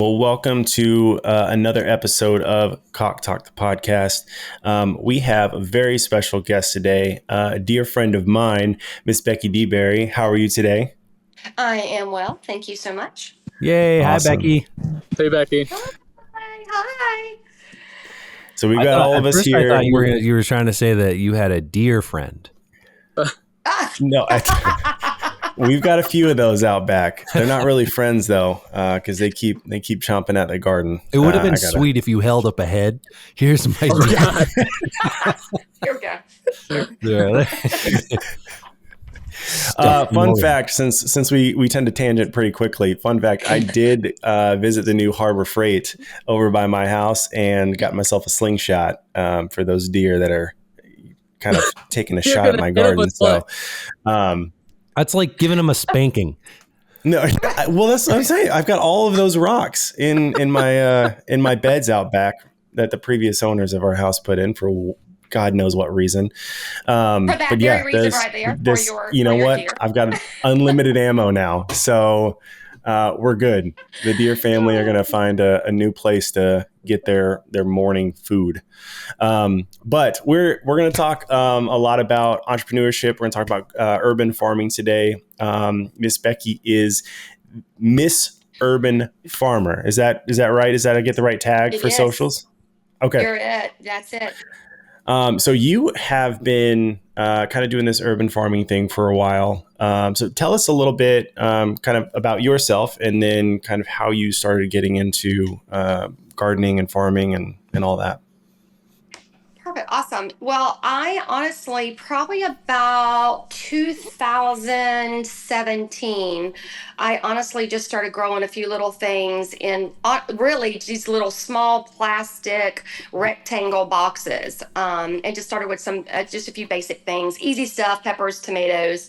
Well, welcome to another episode of Cock Talk, the podcast. We have a very special guest today, a dear friend of mine, Miss Becky DeBerry. How are you today? I am well. Thank you so much. Yay. Hi, Awesome. Becky. Hey, Becky. Hi. Hi. So we've I got thought all at of us first I here. thought you were trying to say that you had a dear friend. Ah. No, we've got a few of those out back. They're not really friends though, because they keep chomping at the garden. It would have been sweet if you held up a head. Here's my God. Here we go. Fun fact, since we tend to tangent pretty quickly, fun fact, I did visit the new Harbor Freight over by my house and got myself a slingshot for those deer that are kind of taking a shot at my garden. So That's like giving him a spanking. no, well, that's what I'm saying. I've got all of those rocks in my beds out back that the previous owners of our house put in for God knows what reason. For that But very yeah, reason right there. you know what? Deer. I've got unlimited ammo now. So we're good. The deer family are going to find a new place to get their morning food. But we're going to talk a lot about entrepreneurship. We're going to talk about urban farming today. Miss Becky is Miss Urban Farmer. Is that right? Is that I get the right tag It for is. socials? Okay. You're it. That's it. So you have been kind of doing this urban farming thing for a while. So tell us a little bit kind of about yourself and then kind of how you started getting into gardening and farming and all that. Perfect. Awesome. Well, I honestly, probably about 2017, I honestly just started growing a few little things in really these little small plastic rectangle boxes. And just started with some, just a few basic things, easy stuff, peppers, tomatoes.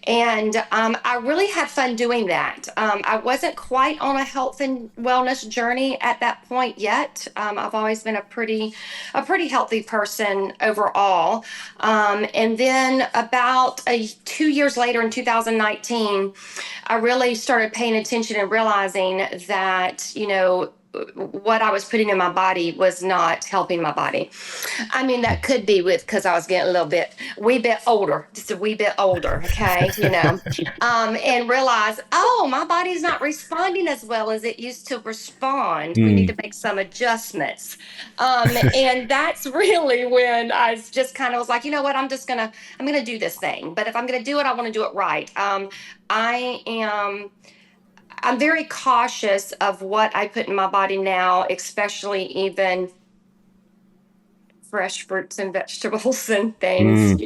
And I really had fun doing that. I wasn't quite on a health and wellness journey at that point yet. I've always been a pretty healthy person overall. And then about 2 years later in 2019, I really started paying attention and realizing that, what I was putting in my body was not helping my body. I mean, that could be because I was getting wee bit older, just a wee bit older, okay, and realize, oh, my body's not responding as well as it used to respond. We need to make some adjustments. And that's really when I just kind of was like, you know what, I'm gonna do this thing. But if I'm gonna do it, I want to do it right. I am I'm very cautious of what I put in my body now, especially even fresh fruits and vegetables and things,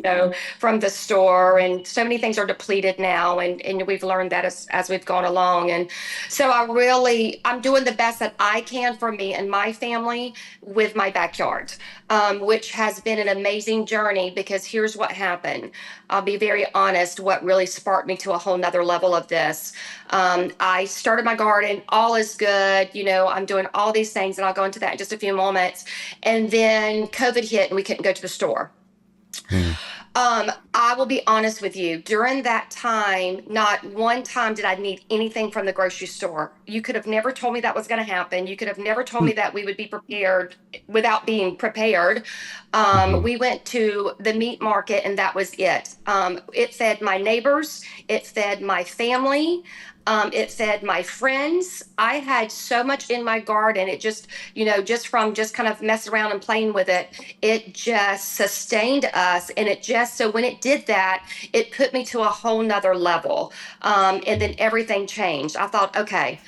from the store. And so many things are depleted now. And we've learned that as we've gone along. And so I'm doing the best that I can for me and my family with my backyard, which has been an amazing journey because here's what happened. I'll be very honest, what really sparked me to a whole nother level of this. I started my garden, all is good. I'm doing all these things, and I'll go into that in just a few moments. And then COVID hit and we couldn't go to the store. I will be honest with you. During that time, not one time did I need anything from the grocery store. You could have never told me that was going to happen. You could have never told me that we would be prepared without being prepared. We went to the meat market and that was it. It fed my neighbors. It fed my family. It fed my friends. I had so much in my garden. It just, just from just kind of messing around and playing with it, it just sustained us. And so when it did that, it put me to a whole nother level. And then everything changed. I thought, okay,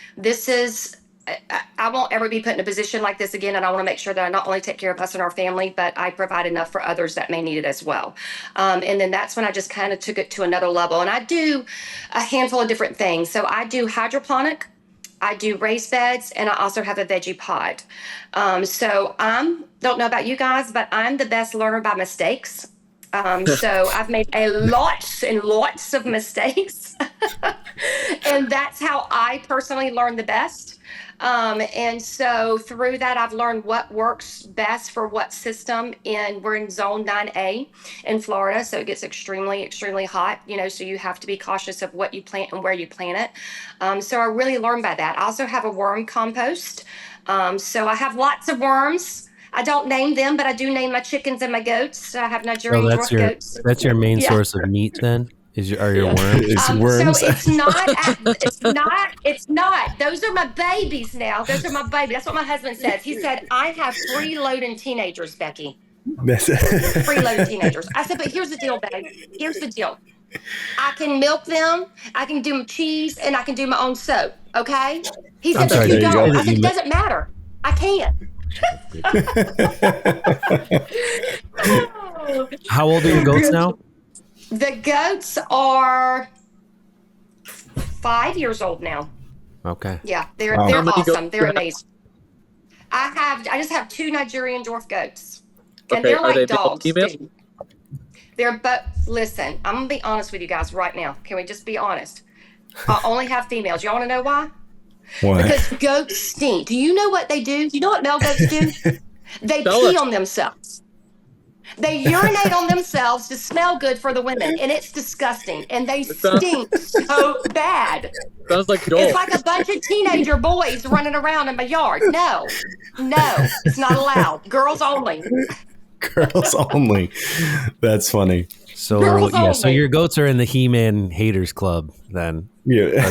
I won't ever be put in a position like this again. And I want to make sure that I not only take care of us and our family, but I provide enough for others that may need it as well. And then that's when I just kind of took it to another level. And I do a handful of different things. So I do hydroponic, I do raised beds, and I also have a veggie pod. So don't know about you guys, but I'm the best learner by mistakes. So I've made a lots and lots of mistakes. And that's how I personally learn the best. And so through that, I've learned what works best for what system. And we're in zone 9A in Florida. So it gets extremely, extremely hot, so you have to be cautious of what you plant and where you plant it. So I really learned by that. I also have a worm compost. So I have lots of worms. I don't name them, but I do name my chickens and my goats. I have Nigerian dwarf goats. That's your main source of meat then? Are your worms? It's worms. So it's not. Those are my babies now. Those are my babies. That's what my husband says. He said, I have freeloading teenagers, Becky. Freeloading teenagers. I said, but here's the deal, babe. Here's the deal. I can milk them, I can do cheese, and I can do my own soap. Okay? He said, but you don't. I said, it doesn't matter. I can. How old are your goats now? The goats are 5 years old now. Okay. Yeah, they're awesome. They're amazing. I just have 2 Nigerian dwarf goats, and they're like dogs. They're listen, I'm gonna be honest with you guys right now. Can we just be honest? I only have females. Y'all want to know why? Why? Because goats stink. Do you know what they do? Do you know what male goats do? They pee on themselves. They urinate on themselves to smell good for the women, and it's disgusting. And they stink so bad. Sounds like dogs. It's like a bunch of teenager boys running around in my yard. No, it's not allowed. Girls only. Girls only. That's funny. So your goats are in the He-Man haters club then. Yeah.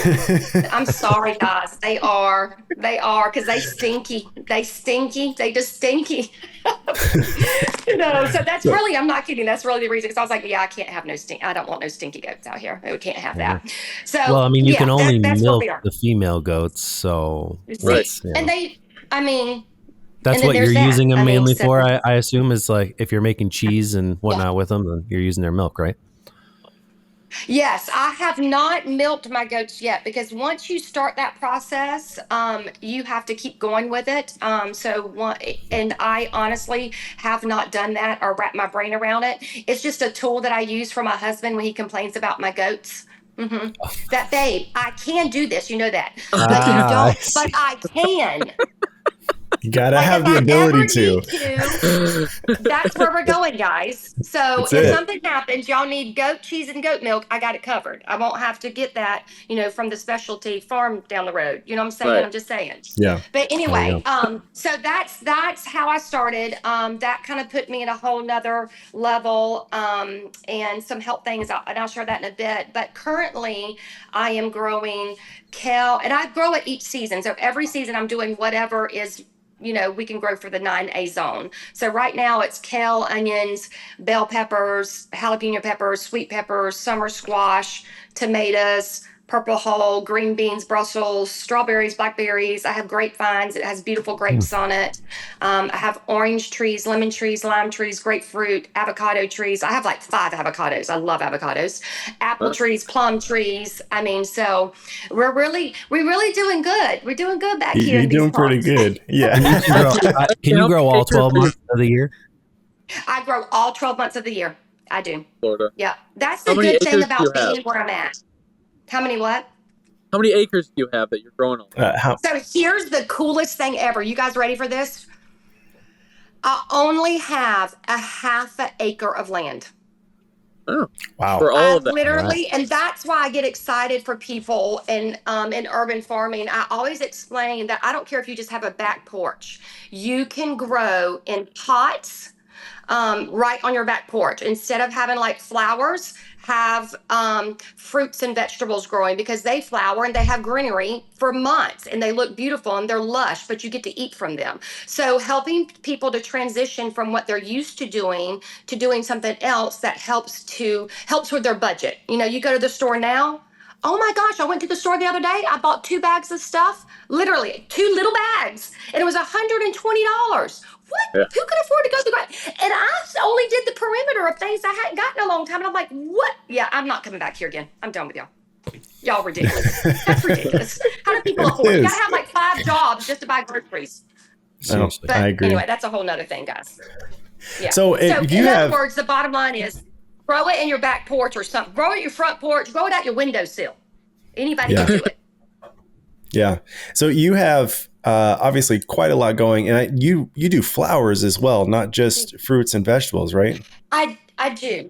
I'm sorry, guys. They are because they stinky. They just stinky. So that's really, I'm not kidding. That's really the reason. Because I was like, I can't have I don't want no stinky goats out here. We can't have that. So, well, I mean, you can only milk the female goats. So, right. And that's what you're using them mainly for, I assume, is like if you're making cheese and whatnot with them, then you're using their milk, right? Yes, I have not milked my goats yet because once you start that process, you have to keep going with it. And I honestly have not done that or wrapped my brain around it. It's just a tool that I use for my husband when he complains about my goats. Mm-hmm. That, babe, I can do this. You know that. But you don't. But I can. You gotta have the ability to. That's where we're going, guys. So if something happens, y'all need goat cheese and goat milk, I got it covered. I won't have to get that, from the specialty farm down the road. You know what I'm saying? Right. I'm just saying. Yeah. But anyway, so that's how I started. That kind of put me in a whole nother level, and some help things, and I'll share that in a bit. But currently, I am growing kale, and I grow it each season. So every season, I'm doing whatever is we can grow for the 9A zone. So right now it's kale, onions, bell peppers, jalapeno peppers, sweet peppers, summer squash, tomatoes, purple hull, green beans, Brussels, strawberries, blackberries. I have grapevines. It has beautiful grapes on it. I have orange trees, lemon trees, lime trees, grapefruit, avocado trees. I have like 5 avocados. I love avocados. Apple trees, plum trees. I mean, so we're really doing good. We're doing good back here. You're doing pretty good. Yeah. Can you grow all 12 months of the year? I grow all 12 months of the year. I do. Florida. Yeah. That's the good thing about being where I'm at. How many what? How many acres do you have that you're growing on? So here's the coolest thing ever. You guys ready for this? I only have a half an acre of land. Oh, wow. For all of that. Literally, and that's why I get excited for people in urban farming. I always explain that I don't care if you just have a back porch. You can grow in pots right on your back porch. Instead of having like flowers, have fruits and vegetables growing because they flower and they have greenery for months and they look beautiful and they're lush, but you get to eat from them. So helping people to transition from what they're used to doing something else that helps with their budget. You go to the store now. Oh my gosh, I went to the store the other day. I bought 2 bags of stuff, literally 2 little bags, and it was $120. What? Yeah. Who could afford to go to the grocery? And I only did the perimeter of things I hadn't gotten in a long time. And I'm like, what? Yeah, I'm not coming back here again. I'm done with y'all. Y'all ridiculous. That's ridiculous. How do people afford? You gotta have like 5 jobs just to buy groceries. Seriously, I agree. Anyway, that's a whole nother thing, guys. Yeah. So in other words, the bottom line is Grow it in your back porch or something. Grow it at your front porch. Grow it out your windowsill. Anybody can do it. Yeah. So you have obviously quite a lot going, and you do flowers as well, not just fruits and vegetables, right? I do.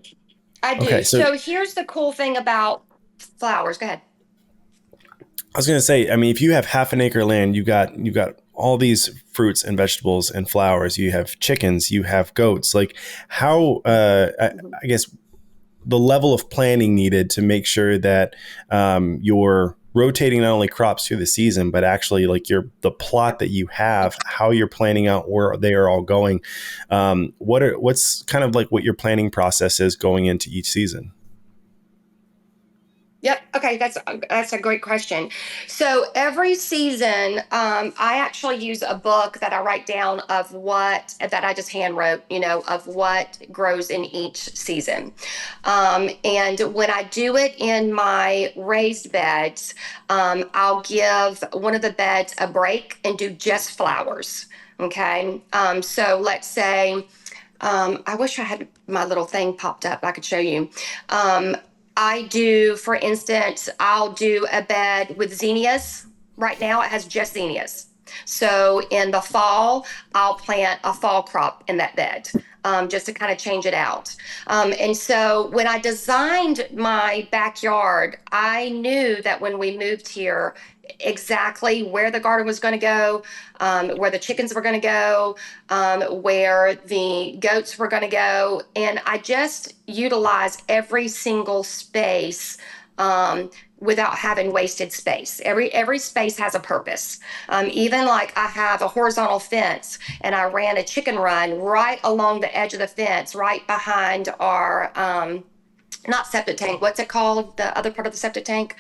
I do. Okay. So So here's the cool thing about flowers. Go ahead. I was going to say, I mean, if you have half an acre land, you got all these fruits and vegetables and flowers. You have chickens, you have goats. Like how, I guess, the level of planning needed to make sure that you're rotating not only crops through the season, but actually like the plot that you have, how you're planning out where they are all going. What's kind of like what your planning process is going into each season? Yep. Okay. That's a great question. So every season, I actually use a book that I write down of what that I just hand wrote, of what grows in each season. And when I do it in my raised beds, I'll give one of the beds a break and do just flowers. Okay. So let's say, I wish I had my little thing popped up. I could show you. I do, for instance, I'll do a bed with zinnias. Right now, it has just zinnias. So in the fall, I'll plant a fall crop in that bed, just to kind of change it out. And so when I designed my backyard, I knew that when we moved here, exactly where the garden was going to go, where the chickens were going to go, where the goats were going to go. And I just utilized every single space without having wasted space. Every space has a purpose. Even like I have a horizontal fence and I ran a chicken run right along the edge of the fence, right behind our, not septic tank, what's it called? The other part of the septic tank?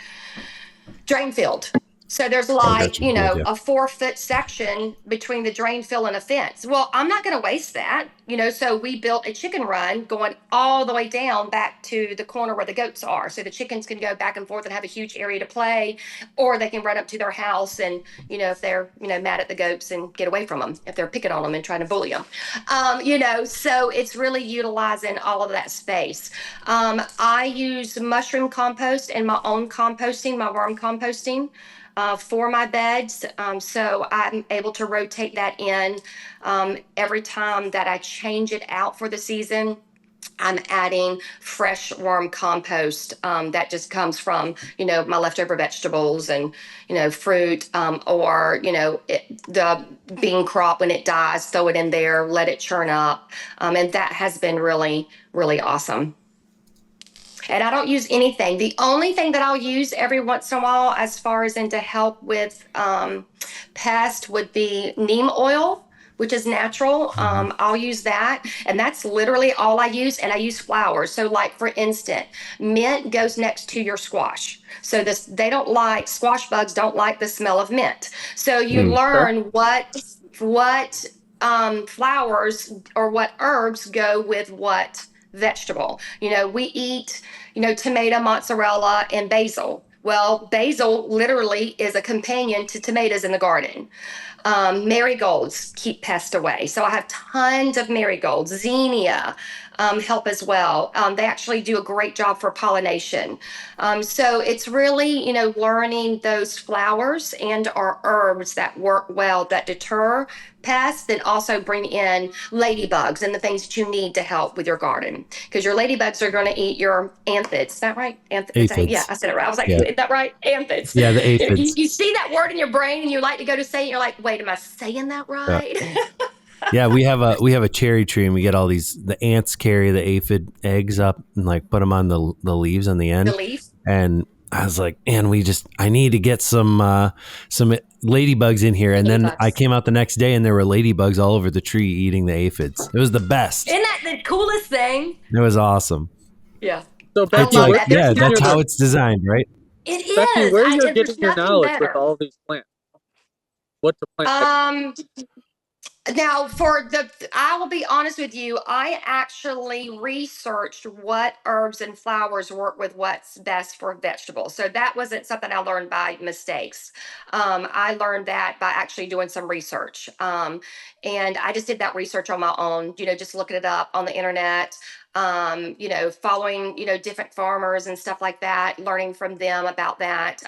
Drain field. So there's like, a 4-foot section between the drain field and a fence. Well, I'm not going to waste that, so we built a chicken run going all the way down back to the corner where the goats are. So the chickens can go back and forth and have a huge area to play, or they can run up to their house and, if they're, mad at the goats and get away from them, if they're picking on them and trying to bully them. So it's really utilizing all of that space. I use mushroom compost and my own composting, my worm composting. For my beds. So I'm able to rotate that in every time that I change it out for the season. I'm adding fresh worm compost that just comes from, my leftover vegetables and, fruit or, the bean crop when it dies, throw it in there, let it churn up. And that has been really, really awesome. And I don't use anything. The only thing that I'll use every once in a while, as far as to help with pest, would be neem oil, which is natural. I'll use that. And that's literally all I use. And I use flowers. So like, for instance, mint goes next to your squash. So squash bugs don't like the smell of mint. So you learn what flowers or what herbs go with what vegetable. We eat, tomato, mozzarella, and basil. Well, basil literally is a companion to tomatoes in the garden. Marigolds keep pests away. So I have tons of marigolds. Zinnia help as well. They actually do a great job for pollination. So it's really, learning those flowers and our herbs that work well, that deter pests, then also bring in ladybugs and the things that you need to help with your garden. Because your ladybugs are going to eat your anthids. Is that right? Aphids. Yeah, I said it right. I was like, is that right? Anthids. Yeah, the aphids. You see that word in your brain and you like to go to say it. You're like, wait, am I saying that right? Yeah, we have a cherry tree and we get all the ants carry the aphid eggs up and like put them on the leaves on the end. The leaves. And I was like, and I need to get some ladybugs in here. And then I came out the next day and there were ladybugs all over the tree eating the aphids. It was the best. Isn't that the coolest thing? It was awesome. Yeah. So Becky, that's how it's designed, right? It is. Becky, where are you getting your knowledge with all these plants? What to plant? Now, I will be honest with you. I actually researched what herbs and flowers work with what's best for vegetables. So that wasn't something I learned by mistakes. I learned that by actually doing some research. And I just did that research on my own, just looking it up on the internet, following, different farmers and stuff like that, learning from them about that.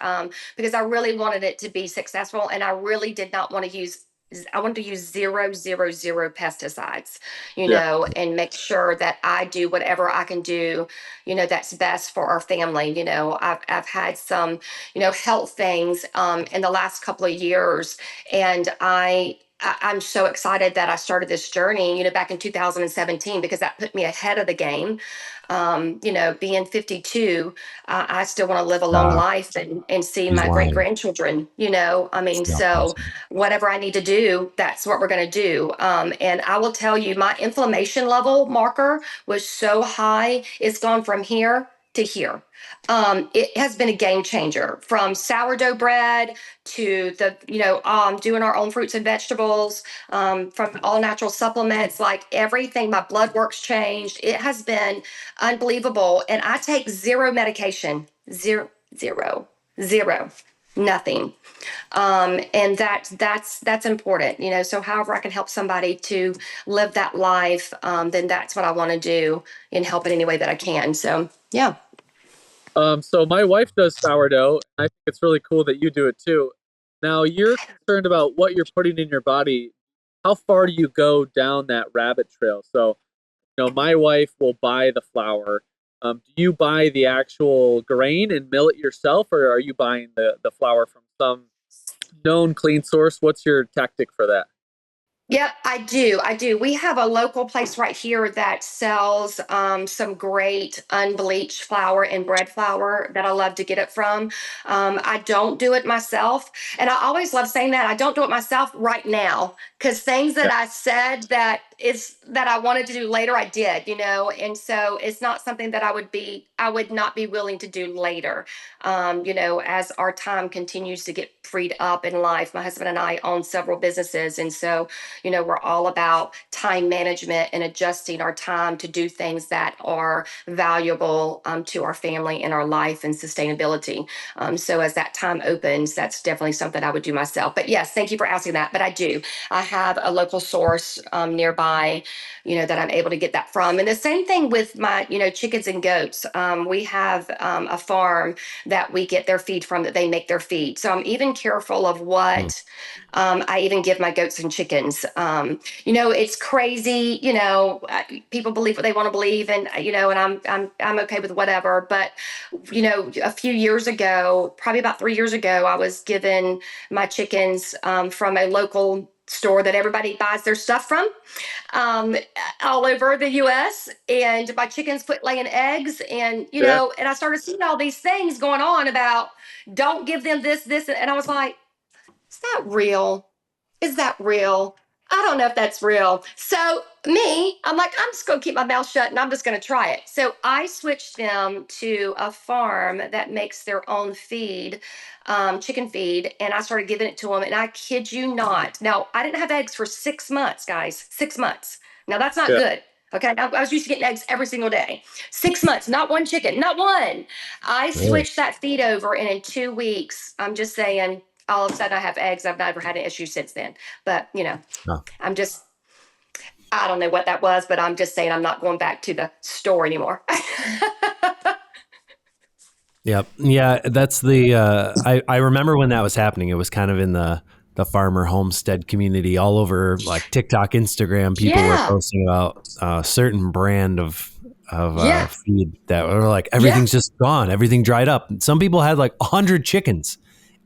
Because I really wanted it to be successful, and I really did not want to use I wanted to use zero, zero, zero pesticides, Yeah. and make sure that I do whatever I can do, that's best for our family. I've had some, health things in the last couple of years, and I'm so excited that I started this journey, back in 2017, because that put me ahead of the game. Being 52, I still want to live a long life and see She's my great lying. grandchildren, I mean, It's not so possible. whatever I need to do, that's what we're going to do. And I will tell you, my inflammation level marker was so high, it's gone from here to here. It has been a game changer, from sourdough bread to doing our own fruits and vegetables, from all natural supplements, like everything. My blood work's changed. It has been unbelievable. And I take zero medication, zero, zero, zero, nothing. And that's important, so however I can help somebody to live that life, then that's what I want to do, and help in any way that I can. So yeah. So my wife does sourdough, and I think it's really cool that you do it too. Now, you're concerned about what you're putting in your body. How far do you go down that rabbit trail? So, my wife will buy the flour. Do you buy the actual grain and mill it yourself, or are you buying the flour from some known clean source? What's your tactic for that? Yep, I do. I do. We have a local place right here that sells some great unbleached flour and bread flour that I love to get it from. I don't do it myself. And I always love saying that. I don't do it myself right now, because things that Yeah. I said that I wanted to do later, I did, and so it's not something that I would not be willing to do later. As our time continues to get freed up in life. My husband and I own several businesses. And so, we're all about time management and adjusting our time to do things that are valuable, to our family and our life and sustainability. So as that time opens, that's definitely something I would do myself. But yes, thank you for asking that. But I do. I have a local source nearby, that I'm able to get that from. And the same thing with my, chickens and goats. We have a farm that we get their feed from, that they make their feed. So I'm even careful of Hmm. what I even give my goats and chickens. It's crazy. People believe what they want to believe, and and I'm okay with whatever. But a few years ago, probably about 3 years ago, I was given my chickens from a local store that everybody buys their stuff from, um, all over the US. And my chickens quit laying eggs. And, Yeah. and I started seeing all these things going on about, don't give them this. And I was like, is that real? Is that real? I don't know if that's real. So I'm like, I'm just going to keep my mouth shut and I'm just going to try it. So I switched them to a farm that makes their own feed, chicken feed, and I started giving it to them. And I kid you not. Now, I didn't have eggs for 6 months, guys. 6 months. Now, that's not Yeah. good. Okay. I was used to getting eggs every single day. 6 months, not one chicken, not one. I Really? switched that feed over, and in 2 weeks, I'm just saying, all of a sudden I have eggs. I've never had an issue since then. But, No. I'm just, I don't know what that was, but I'm just saying I'm not going back to the store anymore. Yep. Yeah, that's I remember when that was happening. It was kind of in the farmer homestead community all over, like TikTok, Instagram. People were Yeah. posting about a certain brand of Yeah. feed that were like, Yeah. everything's just gone, everything dried up. Some people had like 100 chickens,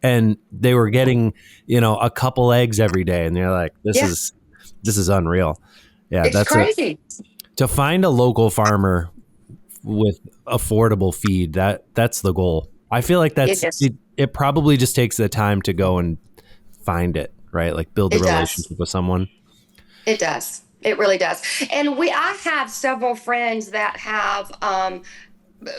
and they were getting a couple eggs every day, and they're like, Yeah. this is unreal. Yeah, It's that's a crazy. to find a local farmer with affordable feed, that's the goal. I feel like It is. it probably just takes the time to go and find it, right? Like build the It does. relationship with someone. It does. It really does. And I have several friends that have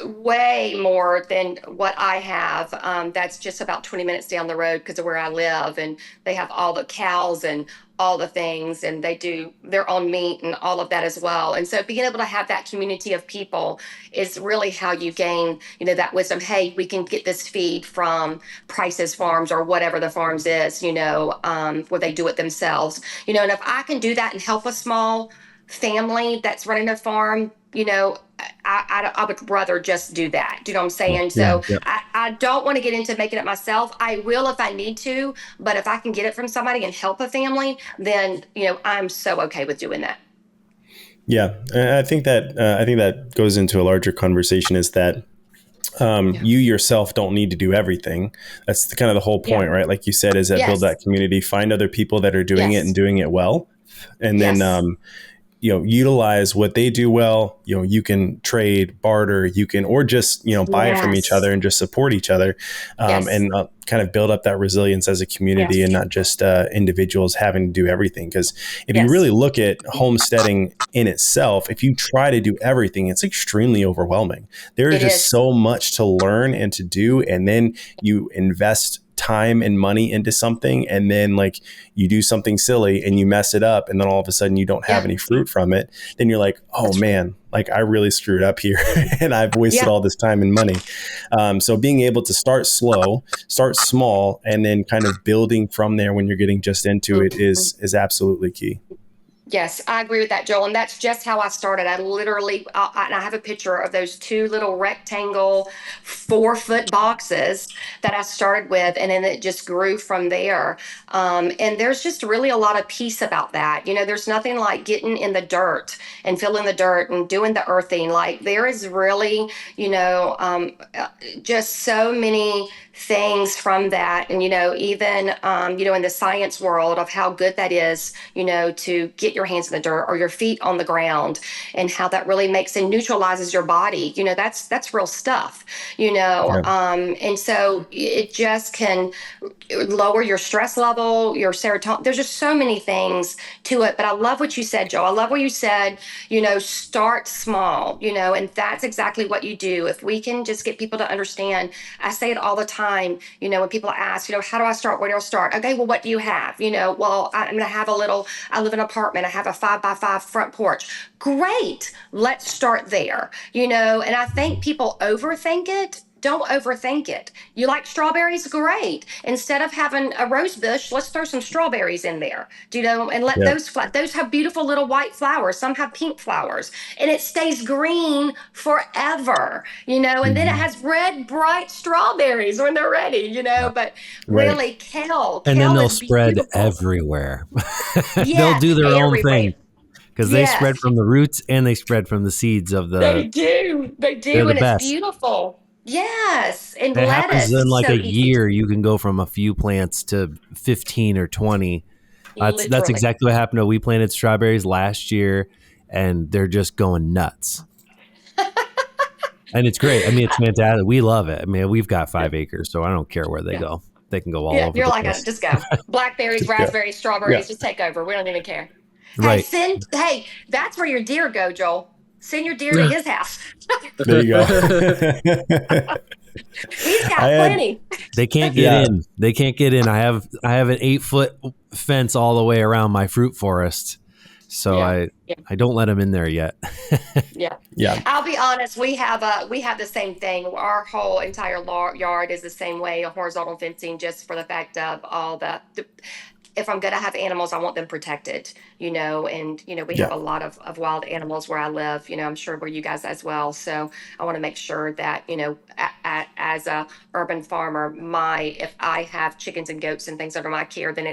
way more than what I have. That's just about 20 minutes down the road because of where I live, and they have all the cows and all the things, and they do their own meat and all of that as well. And so being able to have that community of people is really how you gain, that wisdom. Hey, we can get this feed from Price's Farms or whatever the farms is, where they do it themselves, and if I can do that and help a small family that's running a farm, I would rather just do that. Do you know what I'm saying? Yeah. So I don't want to get into making it myself. I will if I need to, but if I can get it from somebody and help a family, then, I'm so okay with doing that. Yeah. I think that goes into a larger conversation is that you yourself don't need to do everything. That's kind of the whole point, right? Like you said, is that build that community, find other people that are doing it and doing it well. And then, utilize what they do well. You can trade, barter, or just, buy it from each other and just support each other, and kind of build up that resilience as a community and not just individuals having to do everything. Because if you really look at homesteading in itself, if you try to do everything, it's extremely overwhelming. There is just so much to learn and to do. And then you invest time and money into something, and then like you do something silly and you mess it up, and then all of a sudden you don't have any fruit from it, then you're like, oh man, like I really screwed up here and I've wasted all this time and money. So being able to start slow, start small, and then kind of building from there when you're getting just into it is absolutely key. Yes, I agree with that, Joel. And that's just how I started. I literally, and I have a picture of those two little rectangle 4-foot boxes that I started with. And then it just grew from there. And there's just really a lot of peace about that. There's nothing like getting in the dirt and feeling the dirt and doing the earthing. Like there is really, just so many things from that. And, even, in the science world of how good that is, to get your hands in the dirt or your feet on the ground, and how that really makes and neutralizes your body. That's real stuff, and so it just can lower your stress level, your serotonin. There's just so many things to it. But I love what you said, Joe. I love what you said, start small, and that's exactly what you do. If we can just get people to understand, I say it all the time, when people ask, how do I start? Where do I start? Okay, well, what do you have? Well, I'm going to have I live in an apartment. I have a 5x5 front porch. Great. Let's start there, and I think people overthink it. Don't overthink it. You like strawberries? Great. Instead of having a rose bush, let's throw some strawberries in there. And let those have beautiful little white flowers. Some have pink flowers, and it stays green forever. And then it has red, bright strawberries when they're ready. But really, kale and then they'll is spread beautiful everywhere. They'll do their own thing. Because they spread from the roots and they spread from the seeds of the. They do, and it's beautiful. Yes, and it happens in like so a year. You can go from a few plants to 15 or 20. That's exactly what happened. We planted strawberries last year, and they're just going nuts. And it's great. I mean, it's fantastic. We love it. I mean, we've got 5 acres, so I don't care where they go. They can go all over. You're like, just go. Blackberries, raspberries, strawberries, just take over. We don't even care. Right. Hey, that's where your deer go, Joel. Send your deer to his house. There you go. He's got plenty. They can't get in. They can't get in. I have an 8-foot fence all the way around my fruit forest. So I don't let them in there yet. Yeah. I'll be honest. We have the same thing. Our whole entire yard is the same way, a horizontal fencing, just for the fact of all the if I'm going to have animals, I want them protected, and, we have a lot of wild animals where I live, I'm sure where you guys as well. So I want to make sure that, as a urban farmer, if I have chickens and goats and things under my care, then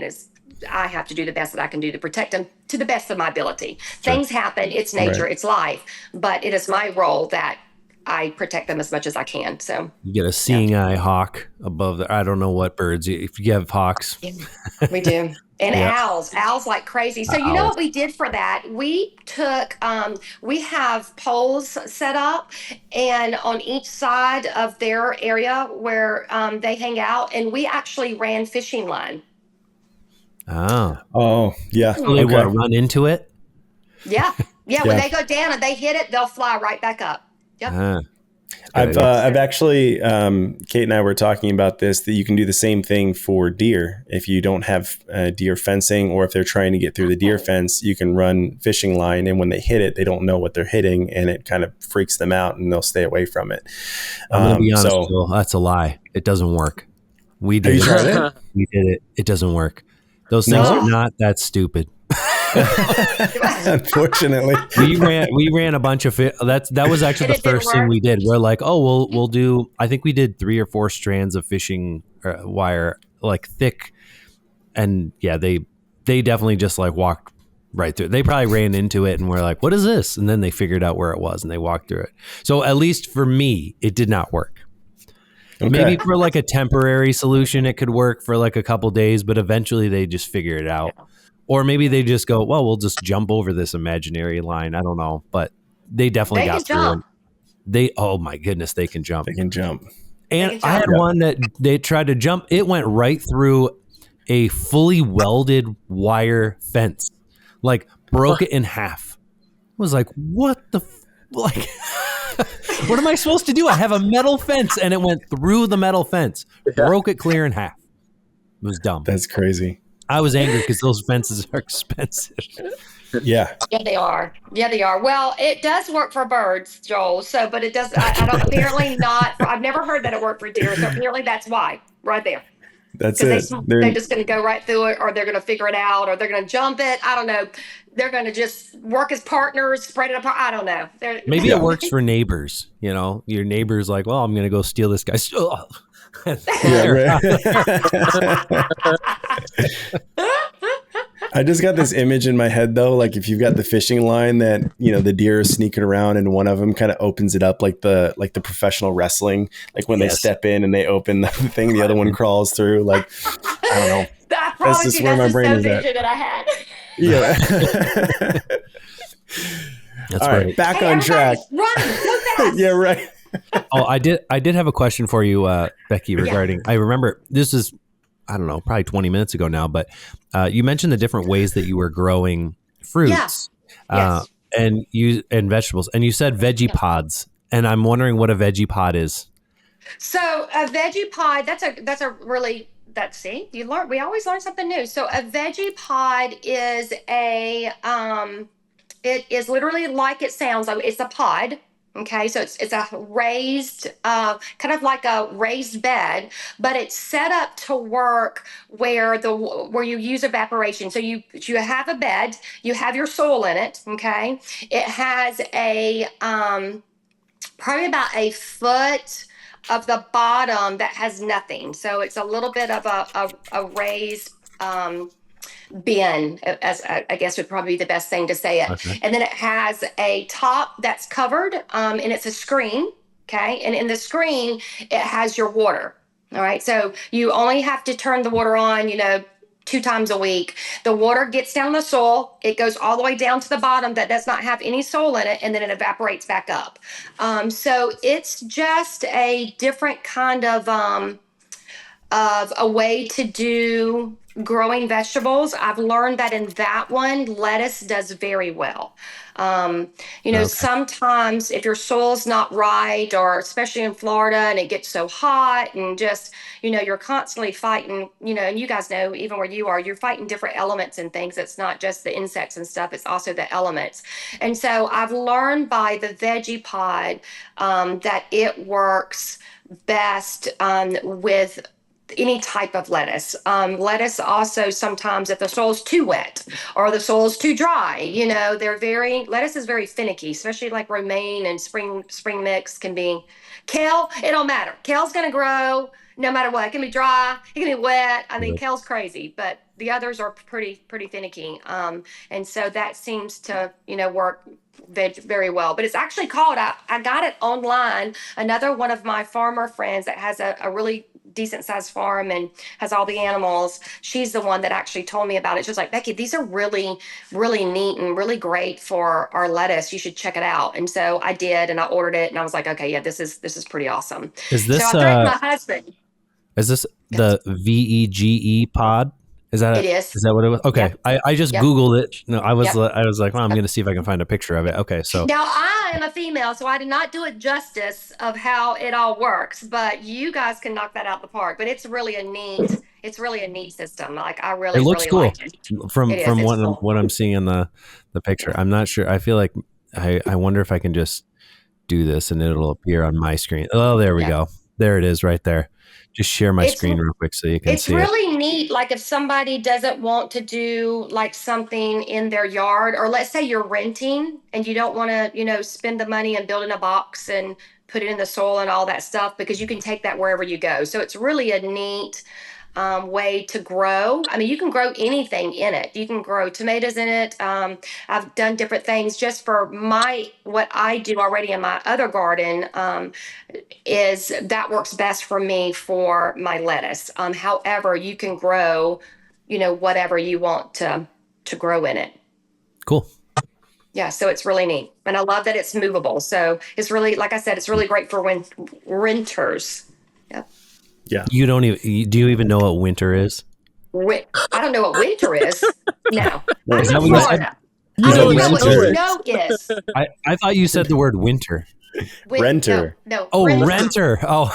I have to do the best that I can do to protect them to the best of my ability. Sure. Things happen. It's nature, it's life, but it is my role that I protect them as much as I can. So you get a seeing eye hawk above there. I don't know what birds. If you have hawks, we do. And owls like crazy. So you know what we did for that? We took, we have poles set up, and on each side of their area where they hang out, and we actually ran fishing line. Oh, yeah. So they want to run into it? Yeah. When they go down and they hit it, they'll fly right back up. Yep. I've actually, Kate and I were talking about this, that you can do the same thing for deer. If you don't have deer fencing, or if they're trying to get through the deer fence, you can run fishing line. And when they hit it, they don't know what they're hitting, and it kind of freaks them out, and they'll stay away from it. I'm going to be honest, Joel, that's a lie. It doesn't work. We did it. We did it. It doesn't work. Those things are not that stupid. Unfortunately, we ran a bunch of that was actually the first thing we did. We're like, oh, we'll do. I think we did 3 or 4 strands of fishing wire, like thick, and yeah, they definitely just like walked right through it. They probably ran into it and were like, what is this? And then they figured out where it was and they walked through it. So at least for me, it did not work. Okay. Maybe for like a temporary solution, it could work for like a couple days, but eventually they just figure it out. Or maybe they just go, well, we'll just jump over this imaginary line. I don't know, but they definitely got through it. Oh my goodness, they can jump. They can jump. And I had one that they tried to jump. It went right through a fully welded wire fence, like broke it in half. I was like, what the, like, what am I supposed to do? I have a metal fence, and it went through the metal fence, broke it clear in half. It was dumb. That's crazy. I was angry because those fences are expensive. Yeah. Yeah, they are. Yeah, they are. Well, it does work for birds, Joel. So, but it does. I don't. Apparently not. I've never heard that it worked for deer. So apparently that's why. Right there. That's it. They're just going to go right through it, or they're going to figure it out, or they're going to jump it. I don't know. They're going to just work as partners, spread it apart. I don't know. Maybe it works for neighbors. You know, your neighbor's like, well, I'm going to go steal this guy's. Yeah, right. I just got this image in my head though, like if you've got the fishing line that, you know, the deer is sneaking around and one of them kind of opens it up like the professional wrestling, like when they step in and they open the thing, the other one crawls through. Like, I don't know. That's just where my brain is at. That I had. Yeah. That's all right. Back on track. Run, so fast. Yeah, right. Oh, I did have a question for you, Becky, regarding, I remember this is, I don't know, probably 20 minutes ago now, but you mentioned the different ways that you were growing fruits and vegetables, and you said veggie pods, and I'm wondering what a veggie pod is. So a veggie pod, that's a really, see, we always learn something new. So a veggie pod is it is literally like it sounds. It's a pod. Okay, so it's a raised, kind of like a raised bed, but it's set up to work where you use evaporation. So you have a bed, you have your soil in it. Okay, it has a probably about a foot of the bottom that has nothing. So it's a little bit of a raised bin, as I guess would probably be the best thing to say it. Okay. And then it has a top that's covered, and it's a screen. Okay. And in the screen, it has your water. All right. So you only have to turn the water on, 2 times a week. The water gets down the soil. It goes all the way down to the bottom that does not have any soil in it, and then it evaporates back up. So it's just a different kind of a way to do growing vegetables. I've learned that in that one, lettuce does very well. Okay. Sometimes if your soil's not right, or especially in Florida and it gets so hot and just, you're constantly fighting, and you guys know even where you are, you're fighting different elements and things. It's not just the insects and stuff, it's also the elements. And so I've learned by the veggie pod that it works best with any type of lettuce. Lettuce also sometimes if the soil's too wet or the soil's too dry, lettuce is very finicky, especially like romaine and spring mix can be. Kale, it don't matter. Kale's going to grow no matter what. It can be dry, it can be wet. I mean, kale's crazy, but the others are pretty finicky. And so that seems to, work very well. But it's actually called, I got it online. Another one of my farmer friends that has a really decent sized farm and has all the animals, she's the one that actually told me about it. She was like, Becky, these are really, really neat and really great for our lettuce. You should check it out. And so I did, and I ordered it, and I was like, okay, yeah, this is pretty awesome. Is this so I threatened my husband. Is this the VEGE pod? Is that It is. is that what it was? Okay, Yep. I just Yep. Googled it. No, I was Yep. like, well, I'm going to see if I can find a picture of it. Okay, so Now I am a female, so I did not do it justice of how it all works, but you guys can knock that out the park. But it's really a neat system. Like I it really, looks really cool like it. from It is. It's cool. what I'm seeing in the picture. I'm not sure. I feel like I wonder if I can just do this and it'll appear on my screen. Oh, there we Yeah. go. There it is right there. Just share my It's screen real quick so you can It's see it. really neat. Like if somebody doesn't want to do like something in their yard, or let's say you're renting and you don't want to, spend the money and build in a box and put it in the soil and all that stuff, because you can take that wherever you go. So it's really a neat way to grow. I mean, you can grow anything in it. You can grow tomatoes in it. I've done different things just for what I do already in my other garden. Is that works best for me for my lettuce. However, you can grow, whatever you want to grow in it. Cool. Yeah, so it's really neat, and I love that it's movable. So it's really, like I said, it's really great for renters. Yep. Yeah. You don't even do you even know what winter is? I don't know what winter is. No, No, I'm Is in that what you said? Florida. You I No, don't don't even know what renter. snow is. I thought you said the word winter. Renter. No, Oh, renter. renter. Oh.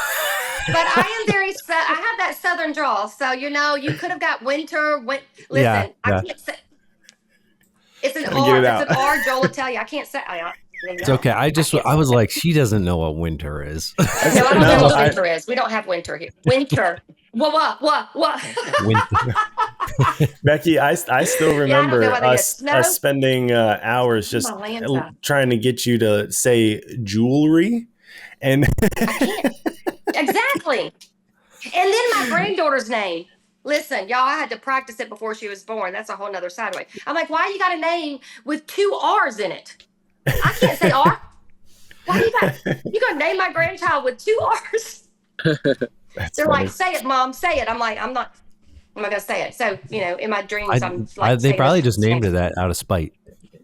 But I am I have that southern drawl, so you could have got winter. Yeah, Listen, I yeah. can't say it's an Gotta get R. it It's an out. R. Joel will tell you. I can't say. It's okay. I was like, she doesn't know what winter is. No, I don't know No, what winter is. We don't have winter here. Winter. What? Winter. Becky, I still Yeah, I don't know remember what it is. Snow. us spending hours just My Lanza. trying to get you to say jewelry, and I can't. Exactly. And then my granddaughter's name. Listen, y'all, I had to practice it before she was born. That's a whole nother sideway. I'm like, why you got a name with 2 R's in it? I can't say R. Why you gonna name my grandchild with 2 R's? that's They're funny. like, say it, Mom, say it. I'm like, I'm not gonna say it. So, in my dreams, I'm like, They saying probably this just named her that out of spite.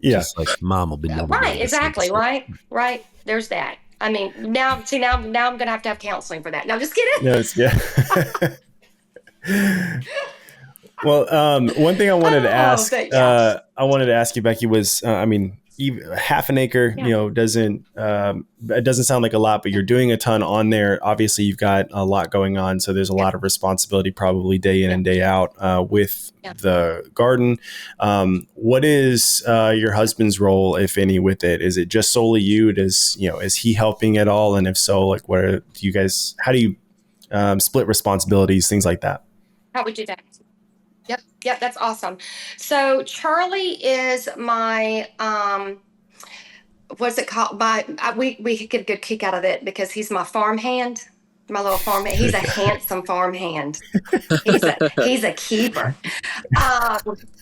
Yeah. Just like mom will be knowing. Right, exactly, right. There's that. I mean, now I'm gonna have to have counseling for that. No, just kidding. No, yeah. Well, one thing I wanted to ask, but yeah. I wanted to ask you, Becky, was, I mean, even half an acre, Yeah. it doesn't sound like a lot, but you're doing a ton on there. Obviously, you've got a lot going on, so there's a lot of responsibility, probably day in and day out, with the garden. What is your husband's role, if any, with it? Is it just solely you? Is he helping at all? And if so, like, how do you split responsibilities, things like that? How would you do that? Yep, that's awesome. So Charlie is my what's it called? We get a good kick out of it because he's my farm hand, my little farm hand. He's a handsome farm hand. He's a keeper.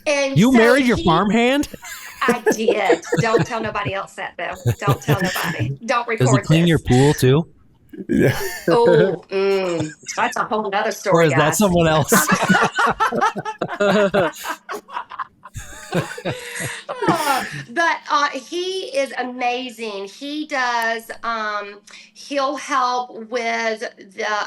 And You so married your farm hand? I did. Don't tell nobody else that though. Don't tell nobody. Don't record Does he clean this. your pool too? Yeah. Oh, that's a whole other Or story, is that guys. someone else? But he is amazing. He does. He'll help with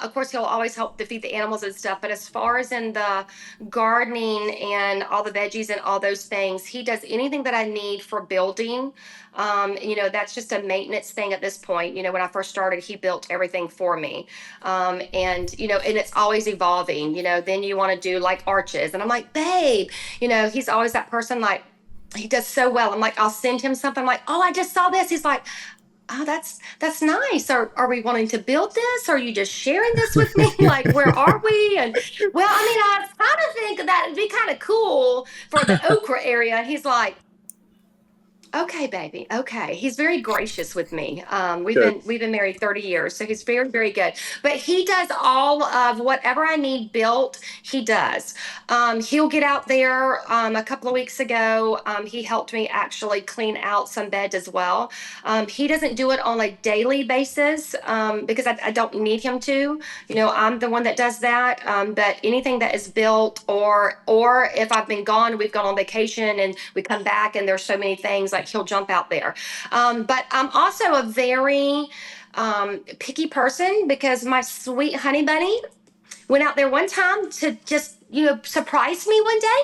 of course, he'll always help to feed the animals and stuff. But as far as in the gardening and all the veggies and all those things, he does anything that I need for building. That's just a maintenance thing at this point. When I first started, he built everything for me. And it's always evolving. Then you want to do like arches, and I'm like, babe, he's always that person like. He does so well. I'm like, I'll send him something. I'm like, oh, I just saw this. He's like, oh, that's nice. Are we wanting to build this? Or are you just sharing this with me? Like, where are we? And well, I mean, I kind of think that it'd be kind of cool for the okra area. And he's like, okay, baby. Okay. He's very gracious with me. We've been married 30 years, so he's very, very good. But he does all of whatever I need built. He does. He'll get out there. A couple of weeks ago, he helped me actually clean out some beds as well. He doesn't do it on a daily basis because I don't need him to. I'm the one that does that. But anything that is built, or if I've been gone, we've gone on vacation and we come back and there's so many things, like he'll jump out there. But I'm also a very picky person because my sweet honey bunny went out there one time to just surprised me one day.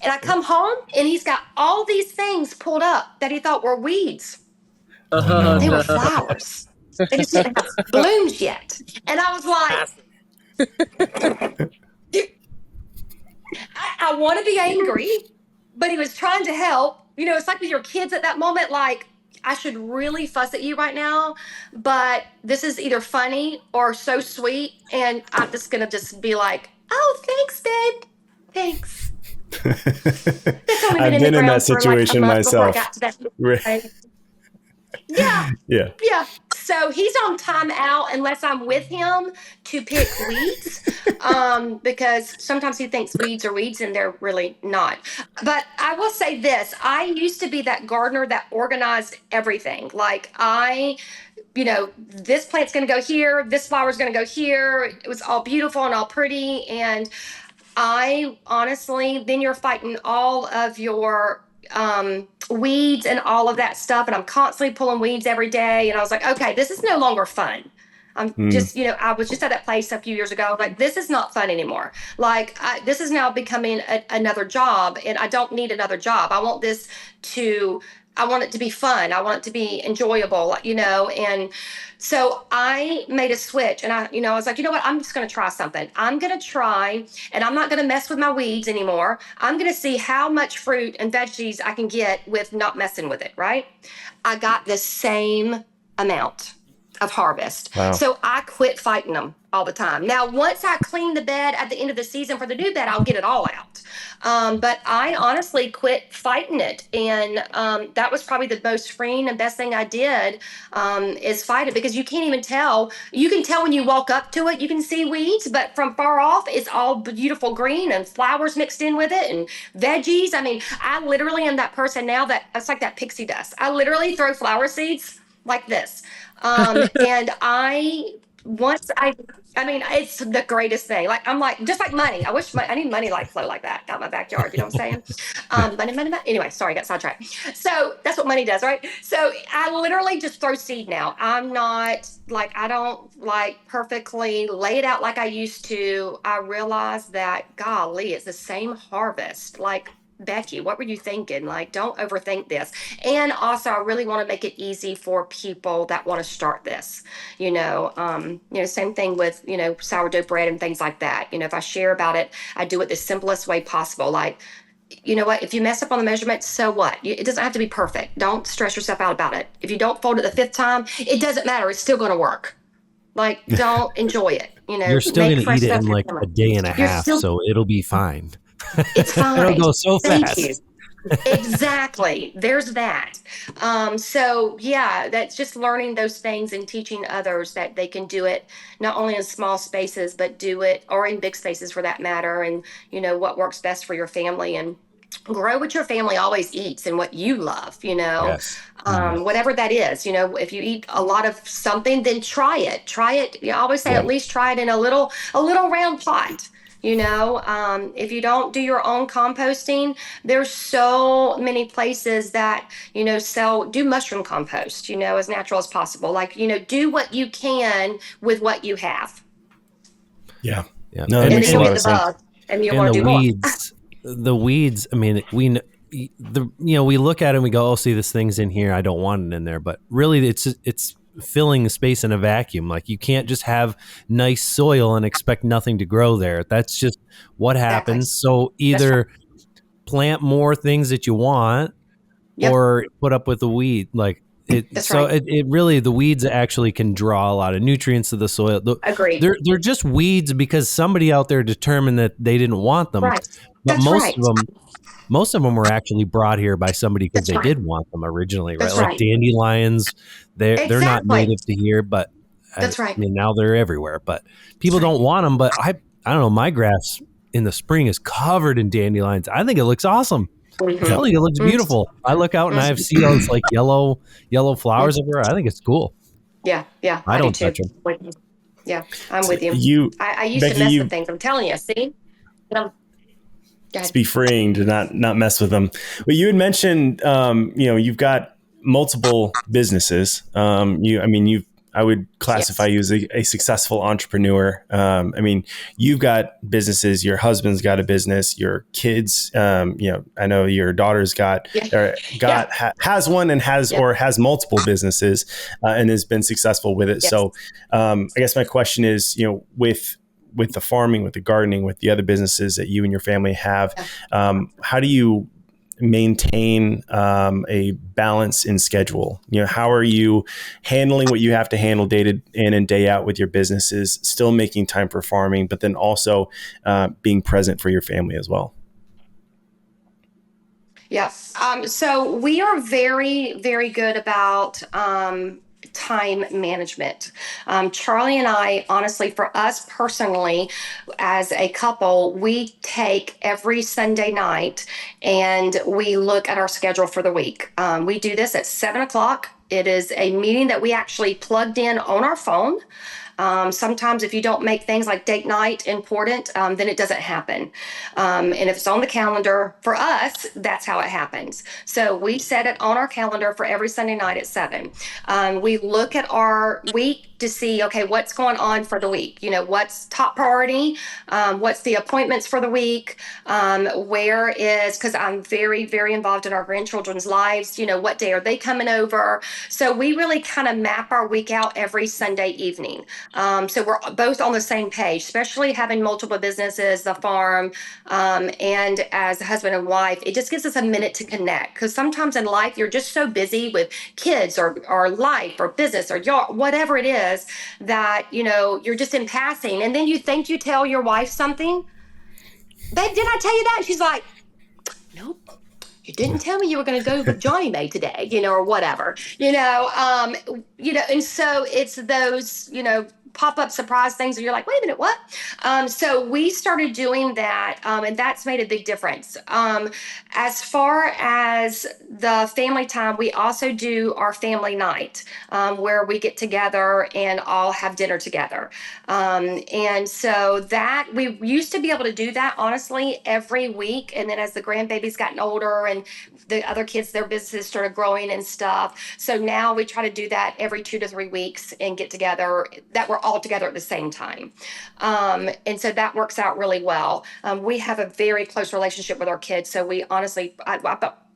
And I come home and he's got all these things pulled up that he thought were weeds. Oh, They no. were flowers. They just didn't have blooms yet. And I was like, I want to be angry, but he was trying to help. It's like with your kids at that moment, like, I should really fuss at you right now, but this is either funny or so sweet. And I'm just going to just be like, oh, thanks, babe. Thanks. It's only been I've in been the in ground that for like a situation month before I myself. got to that. Yeah. Yeah. Yeah. So he's on timeout unless I'm with him to pick weeds, because sometimes he thinks weeds are weeds and they're really not. But I will say this: I used to be that gardener that organized everything. Like this plant's going to go here, this flower's going to go here. It was all beautiful and all pretty, and I honestly, then you're fighting all of your weeds and all of that stuff. And I'm constantly pulling weeds every day. And I was like, okay, this is no longer fun. I'm just, I was just at that place a few years ago. Like, this is not fun anymore. Like, this is now becoming another job, and I don't need another job. I want it to be fun. I want it to be enjoyable, and so I made a switch, and I was like, you know what? I'm just going to try something. I'm going to try, and I'm not going to mess with my weeds anymore. I'm going to see how much fruit and veggies I can get with not messing with it. Right. I got the same amount of harvest. Wow. So I quit fighting them all the time. Now, once I clean the bed at the end of the season for the new bed, I'll get it all out. But I honestly quit fighting it. And that was probably the most freeing and best thing I did, is fight it, because you can't even tell. You can tell when you walk up to it, you can see weeds, but from far off, it's all beautiful green and flowers mixed in with it and veggies. I mean, I literally am that person now that's like that pixie dust. I literally throw flower seeds like this. And it's the greatest thing. Like, I'm like, just like money. I need money like flow like that out my backyard. You know what I'm saying? Money. Anyway, sorry, I got sidetracked. So that's what money does, right? So I literally just throw seed now. I'm not like, I don't like perfectly lay it out like I used to. I realized that, golly, it's the same harvest. Like, Becky, what were you thinking? Like, don't overthink this. And also, I really want to make it easy for people that want to start this. Same thing with sourdough bread and things like that. If I share about it, I do it the simplest way possible. Like, you know what? If you mess up on the measurements, so what? It doesn't have to be perfect. Don't stress yourself out about it. If you don't fold it the fifth time, it doesn't matter. It's still going to work. Like, don't enjoy it. You're still going to eat it in like a day and a half, so it'll be fine. It's fine. It'll go so Thank fast. you. Exactly. There's that. So yeah, that's just learning those things and teaching others that they can do it not only in small spaces, but do it, or in big spaces for that matter. And what works best for your family, and grow what your family always eats and what you love, Yes. whatever that is. If you eat a lot of something, then try it. You always say, at least try it in a little round pot. If you don't do your own composting, there's so many places that, do mushroom compost, as natural as possible. Like, do what you can with what you have. Yeah. No, and then you'll get the bug, and you'll want to do weeds, more. The weeds, I mean, we look at it and we go, oh, see, this thing's in here. I don't want it in there. But really, it's filling space in a vacuum. Like, you can't just have nice soil and expect nothing to grow there. That's just what happens. So either plant more things that you want, or put up with the weed. Like it really, the weeds actually can draw a lot of nutrients to the soil. Agreed. They're just weeds because somebody out there determined that they didn't want them. Right. But most of them were actually brought here by somebody because they did want them originally, right? Like dandelions, they're not native to here, but that's right. I mean, now they're everywhere. But people don't want them. But I don't know. My grass in the spring is covered in dandelions. I think it looks awesome. Mm-hmm. I think it looks beautiful. I look out and I see those like yellow flowers everywhere. I think it's cool. Yeah. I don't touch them. Yeah, I'm with you. I used Becky, to mess with things. I'm telling you. See. It's be freeing to not mess with them. Well, you had mentioned, you've got multiple businesses. You've I would classify you as a successful entrepreneur. I mean, you've got businesses, your husband's got a business, your kids, I know your daughter's has one and has multiple businesses, and has been successful with it. Yes. So I guess my question is, with the farming, with the gardening, with the other businesses that you and your family have, how do you maintain a balance in schedule? How are you handling what you have to handle day in and day out with your businesses, still making time for farming, but then also being present for your family as well? Yes. So we are very, very good about time management. Charlie and I, honestly, for us personally, as a couple, we take every Sunday night and we look at our schedule for the week. We do this at 7:00. It is a meeting that we actually plugged in on our phone. Sometimes if you don't make things like date night important, then it doesn't happen. And if it's on the calendar, for us, that's how it happens. So we set it on our calendar for every Sunday night at 7. We look at our week to see, okay, what's going on for the week? What's top priority? What's the appointments for the week? Because I'm very, very involved in our grandchildren's lives. What day are they coming over? So we really kind of map our week out every Sunday evening. So we're both on the same page, especially having multiple businesses, the farm, and as a husband and wife, it just gives us a minute to connect. Because sometimes in life, you're just so busy with kids or life or business or whatever it is that, you're just in passing. And then you think you tell your wife something. Babe, did I tell you that? She's like, nope. You didn't tell me you were going to go with Johnny May today, or whatever, and so it's those, pop-up surprise things and you're like, wait a minute, what? So we started doing that, and that's made a big difference. As far as the family time, we also do our family night, where we get together and all have dinner together. And so that we used to be able to do that, honestly, every week. And then as the grandbabies gotten older and the other kids, their businesses started growing and stuff. So now we try to do that every 2 to 3 weeks and get together that we're all together at the same time. And so that works out really well. We have a very close relationship with our kids. So we honestly, I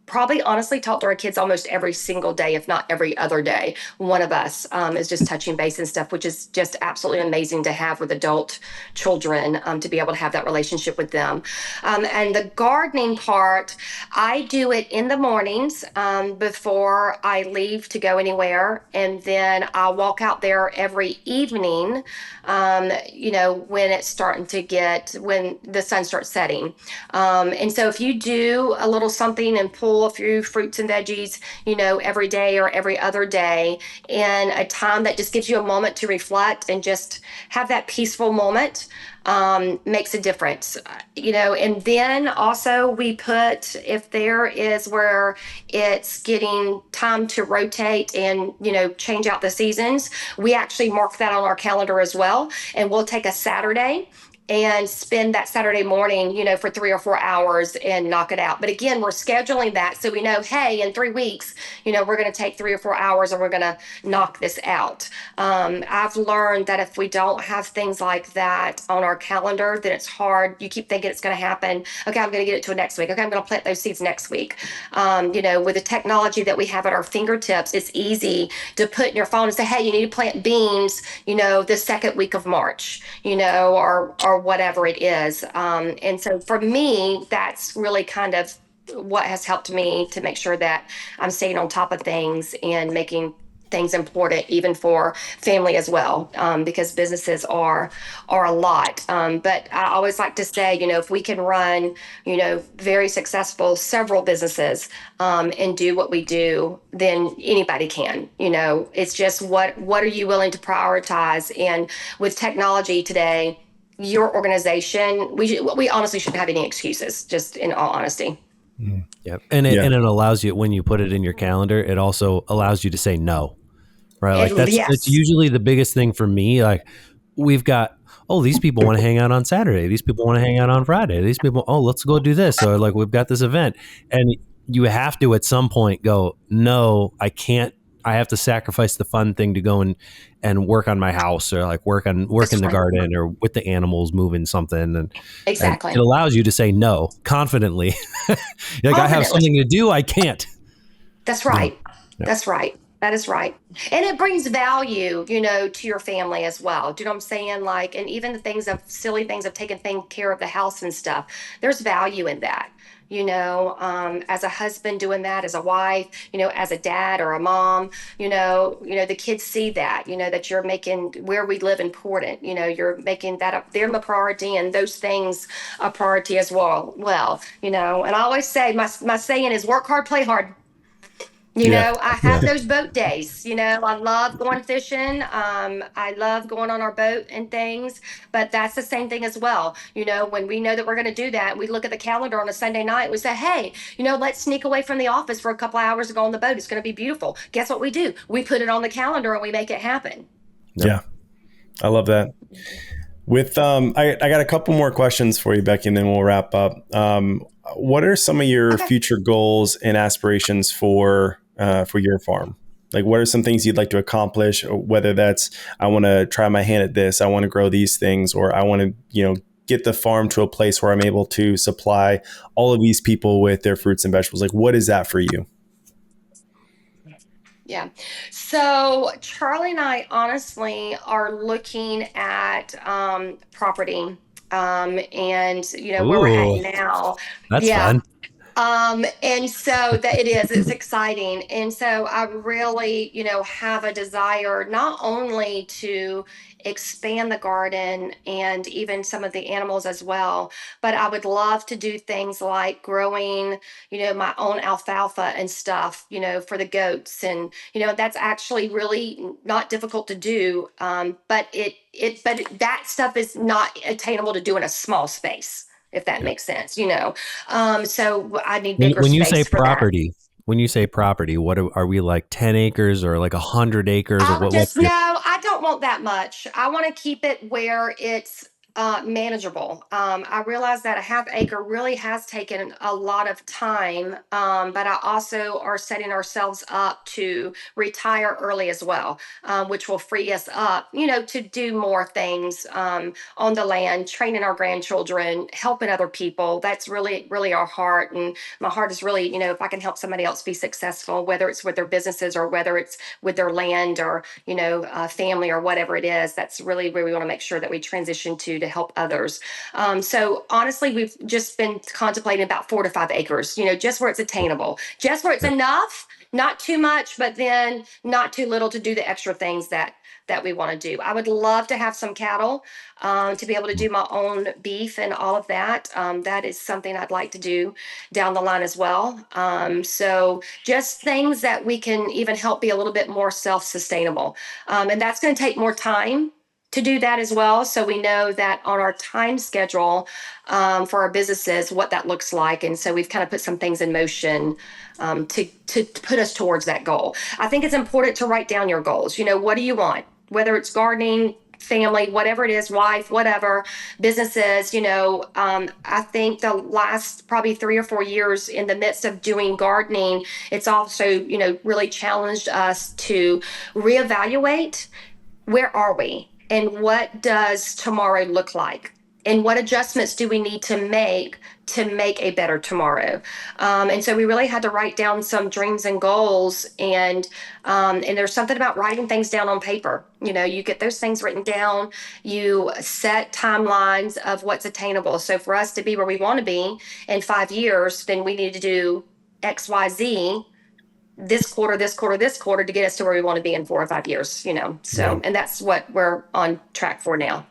probably honestly talk to our kids almost every single day, if not every other day. One of us is just touching base and stuff, which is just absolutely amazing to have with adult children, to be able to have that relationship with them. And the gardening part, I do it in the mornings before I leave to go anywhere. And then I'll walk out there every evening, when it's starting to when the sun starts setting. And so if you do a little something and pull a few fruits and veggies, every day or every other day, in a time that just gives you a moment to reflect and just have that peaceful moment, makes a difference, and then also we put, if there is where it's getting time to rotate and, change out the seasons, we actually mark that on our calendar as well. And we'll take a Saturday and spend that Saturday morning, for 3 or 4 hours and knock it out. But again, we're scheduling that so we know, hey, in 3 weeks, we're going to take 3 or 4 hours and we're going to knock this out. I've learned that if we don't have things like that on our calendar, then it's hard. You keep thinking it's going to happen. Okay, I'm going to get it to next week. Okay, I'm going to plant those seeds next week. With the technology that we have at our fingertips, it's easy to put in your phone and say, hey, you need to plant beans, the second week of March, or whatever it is. And so for me, that's really kind of what has helped me to make sure that I'm staying on top of things and making things important, even for family as well, because businesses are a lot. But I always like to say, if we can run, very successful several businesses, and do what we do, then anybody can. It's just what are you willing to prioritize? And with technology today, your organization, we honestly shouldn't have any excuses, just in all honesty. Yeah. And it allows you, when you put it in your calendar, it also allows you to say no, right? Like that's usually the biggest thing for me. Like we've got, these people want to hang out on Saturday. These people want to hang out on Friday. These people, let's go do this. Or like, we've got this event, and you have to at some point go, no, I can't I have to sacrifice the fun thing to go and work on my house, or like work in the garden, or with the animals, moving something. And Exactly. it allows you to say no confidently. Like, I have something to do, I can't. That's right. Yeah. That's right. That is right. And it brings value, to your family as well. Do you know what I'm saying? Like, and even the silly things of taking care of the house and stuff, there's value in that. As a husband doing that, as a wife, as a dad or a mom, the kids see that, that you're making where we live important, you're making that up them a priority, and those things a priority as well. And I always say my saying is work hard, play hard. I have those boat days. I love going fishing. I love going on our boat and things, but that's the same thing as well. When we know that we're going to do that, we look at the calendar on a Sunday night. We say, hey, let's sneak away from the office for a couple of hours to go on the boat. It's going to be beautiful. Guess what we do? We put it on the calendar and we make it happen. Yeah. I love that. With I got a couple more questions for you, Becky, and then we'll wrap up. What are some of your future goals and aspirations for your farm? Like, what are some things you'd like to accomplish? Whether that's, I want to try my hand at this, I want to grow these things, or I want to, get the farm to a place where I'm able to supply all of these people with their fruits and vegetables. Like, what is that for you? Yeah. So Charlie and I honestly are looking at property. And where we're at Ooh, now. that's fun. And so that it's exciting. And so I really, have a desire not only to expand the garden and even some of the animals as well, but I would love to do things like growing, my own alfalfa and stuff, for the goats. And, that's actually really not difficult to do. But that stuff is not attainable to do in a small space, if that makes sense, so I need bigger When you space say for that. when you say property, what are we, like 10 acres or like 100 acres, or what? No, I don't want that much. I want to keep it where it's manageable. I realize that a half acre really has taken a lot of time, but I also are setting ourselves up to retire early as well, which will free us up, to do more things on the land, training our grandchildren, helping other people. That's really, really our heart. And my heart is really, if I can help somebody else be successful, whether it's with their businesses or whether it's with their land or, family or whatever it is, that's really where we want to make sure that we transition to help others. So honestly, we've just been contemplating about 4 to 5 acres, just where it's attainable, just where it's enough, not too much, but then not too little to do the extra things that we want to do. I would love to have some cattle, to be able to do my own beef and all of that. That is something I'd like to do down the line as well. So just things that we can even help be a little bit more self-sustainable. And that's going to take more time to do that as well. So we know that on our time schedule, for our businesses, what that looks like. And so we've kind of put some things in motion, to put us towards that goal. I think it's important to write down your goals. What do you want? Whether it's gardening, family, whatever it is, wife, whatever, businesses, I think the last probably 3 or 4 years in the midst of doing gardening, it's also, really challenged us to reevaluate, where are we and what does tomorrow look like? And what adjustments do we need to make a better tomorrow? And so we really had to write down some dreams and goals. And there's something about writing things down on paper. You get those things written down, you set timelines of what's attainable. So for us to be where we want to be in 5 years, then we need to do X, Y, Z, this quarter to get us to where we want to be in 4 or 5 years, so, and that's what we're on track for now.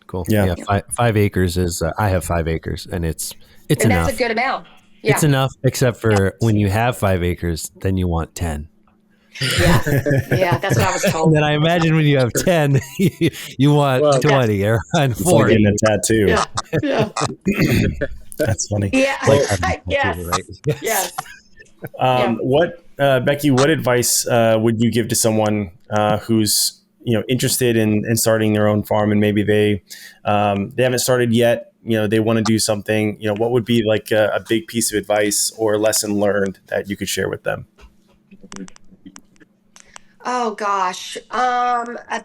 Cool. Yeah. 5 acres is, I have 5 acres, and it's and enough. That's a good amount. Yeah. It's enough, except for when you have 5 acres, then you want 10. Yeah. That's what I was told. And then I imagine when you have 10, you want 20 or 40. It's like getting a tattoo. Yeah. That's funny. Yeah. Yes. Right? Yes. What, Becky, what advice would you give to someone who's interested in starting their own farm, and maybe they haven't started yet? They want to do something. What would be like a big piece of advice or lesson learned that you could share with them? Oh gosh. A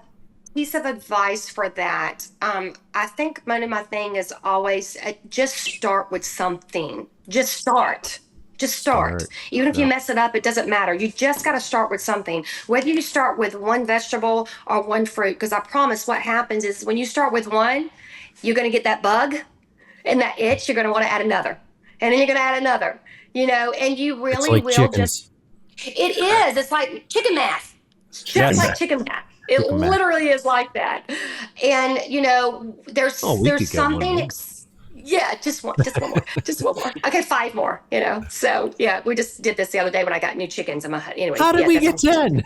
piece of advice for that. I think one of my thing is always just start with something. Just start. Just start. Start. Even if you Yeah. mess it up, it doesn't matter. You just got to start with something. Whether you start with one vegetable or one fruit, because I promise what happens is when you start with one, you're going to get that bug and that itch. You're going to want to add another. And then you're going to add another, and you It's really like will just chickens. it is. It's like chicken math. It's just Yes. like chicken math. It Chicken math. literally is like that. And Oh, we there's could get one something. more. Yeah, just one more, just one more. Okay, five more. So yeah, we just did this the other day when I got new chickens in my hut. Anyway, How did yeah, we that's get 10?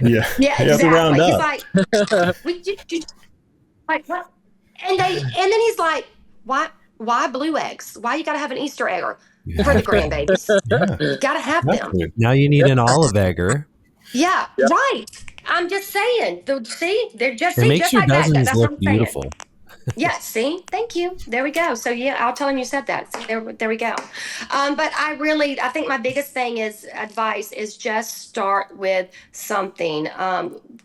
Yeah. yeah, You have to round exactly. He's up. like, we did like what? And then he's like, why blue eggs? Why you got to have an Easter egg or You for the have to. grandbabies? Yeah. You got to have That's them. good. Now you need an olive egger. Yeah, Yep. right. I'm just saying. They're just It makes just your like that. dozens That's what look I'm saying. beautiful. Yeah, see, thank you. There we go. So yeah, I'll tell him you said that. See, there we go. But I think my biggest thing is advice is just start with something.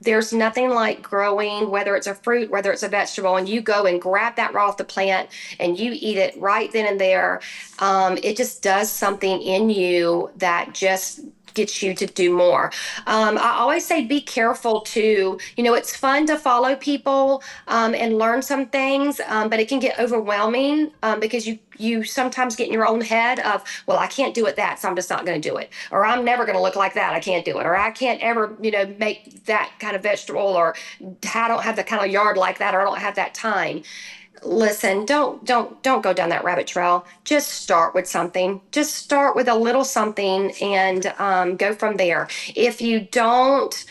There's nothing like growing, whether it's a fruit, whether it's a vegetable, and you go and grab that raw off the plant and you eat it right then and there. It just does something in you that just gets you to do more. I always say be careful too. It's fun to follow people and learn some things, but it can get overwhelming because you sometimes get in your own head of, well, I can't do it that, so I'm just not going to do it, or I'm never going to look like that, I can't do it, or I can't ever make that kind of vegetable, or I don't have the kind of yard like that, or I don't have that time. Listen, don't go down that rabbit trail. Just start with something. Just start with a little something and go from there. If you don't,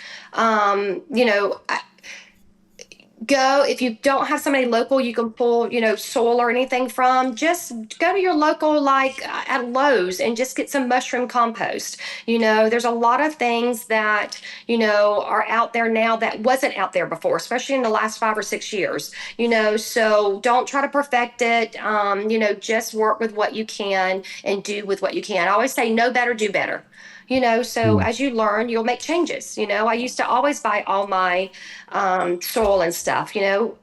go if you don't have somebody local you can pull soil or anything from, just go to your local, like at Lowe's, and just get some mushroom compost. There's a lot of things that are out there now that wasn't out there before, especially in the last 5 or 6 years. So don't try to perfect it. Just work with what you can and do with what you can. I always say know better, do better. So as you learn, you'll make changes. I used to always buy all my soil and stuff,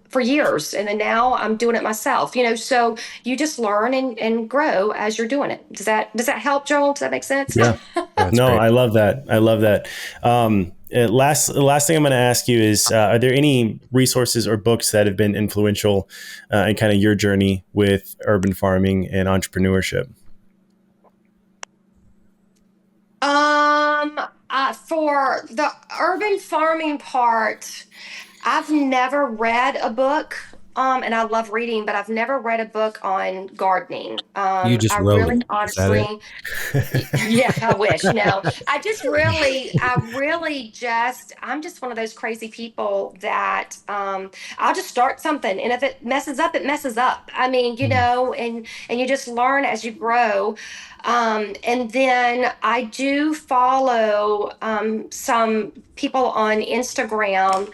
for years. And then now I'm doing it myself, so you just learn and grow as you're doing it. Does that help, Joel? Does that make sense? Yeah. That's No, great. I love that. I love that. Last thing I'm going to ask you is, are there any resources or books that have been influential in kind of your journey with urban farming and entrepreneurship? For the urban farming part, I've never read a book. And I love reading, but I've never read a book on gardening. You just I wrote really it. Is that it? honestly, yeah, I wish. No, I'm just one of those crazy people that I'll just start something, and if it messes up, it messes up. I mean, and you just learn as you grow. And then I do follow some people on Instagram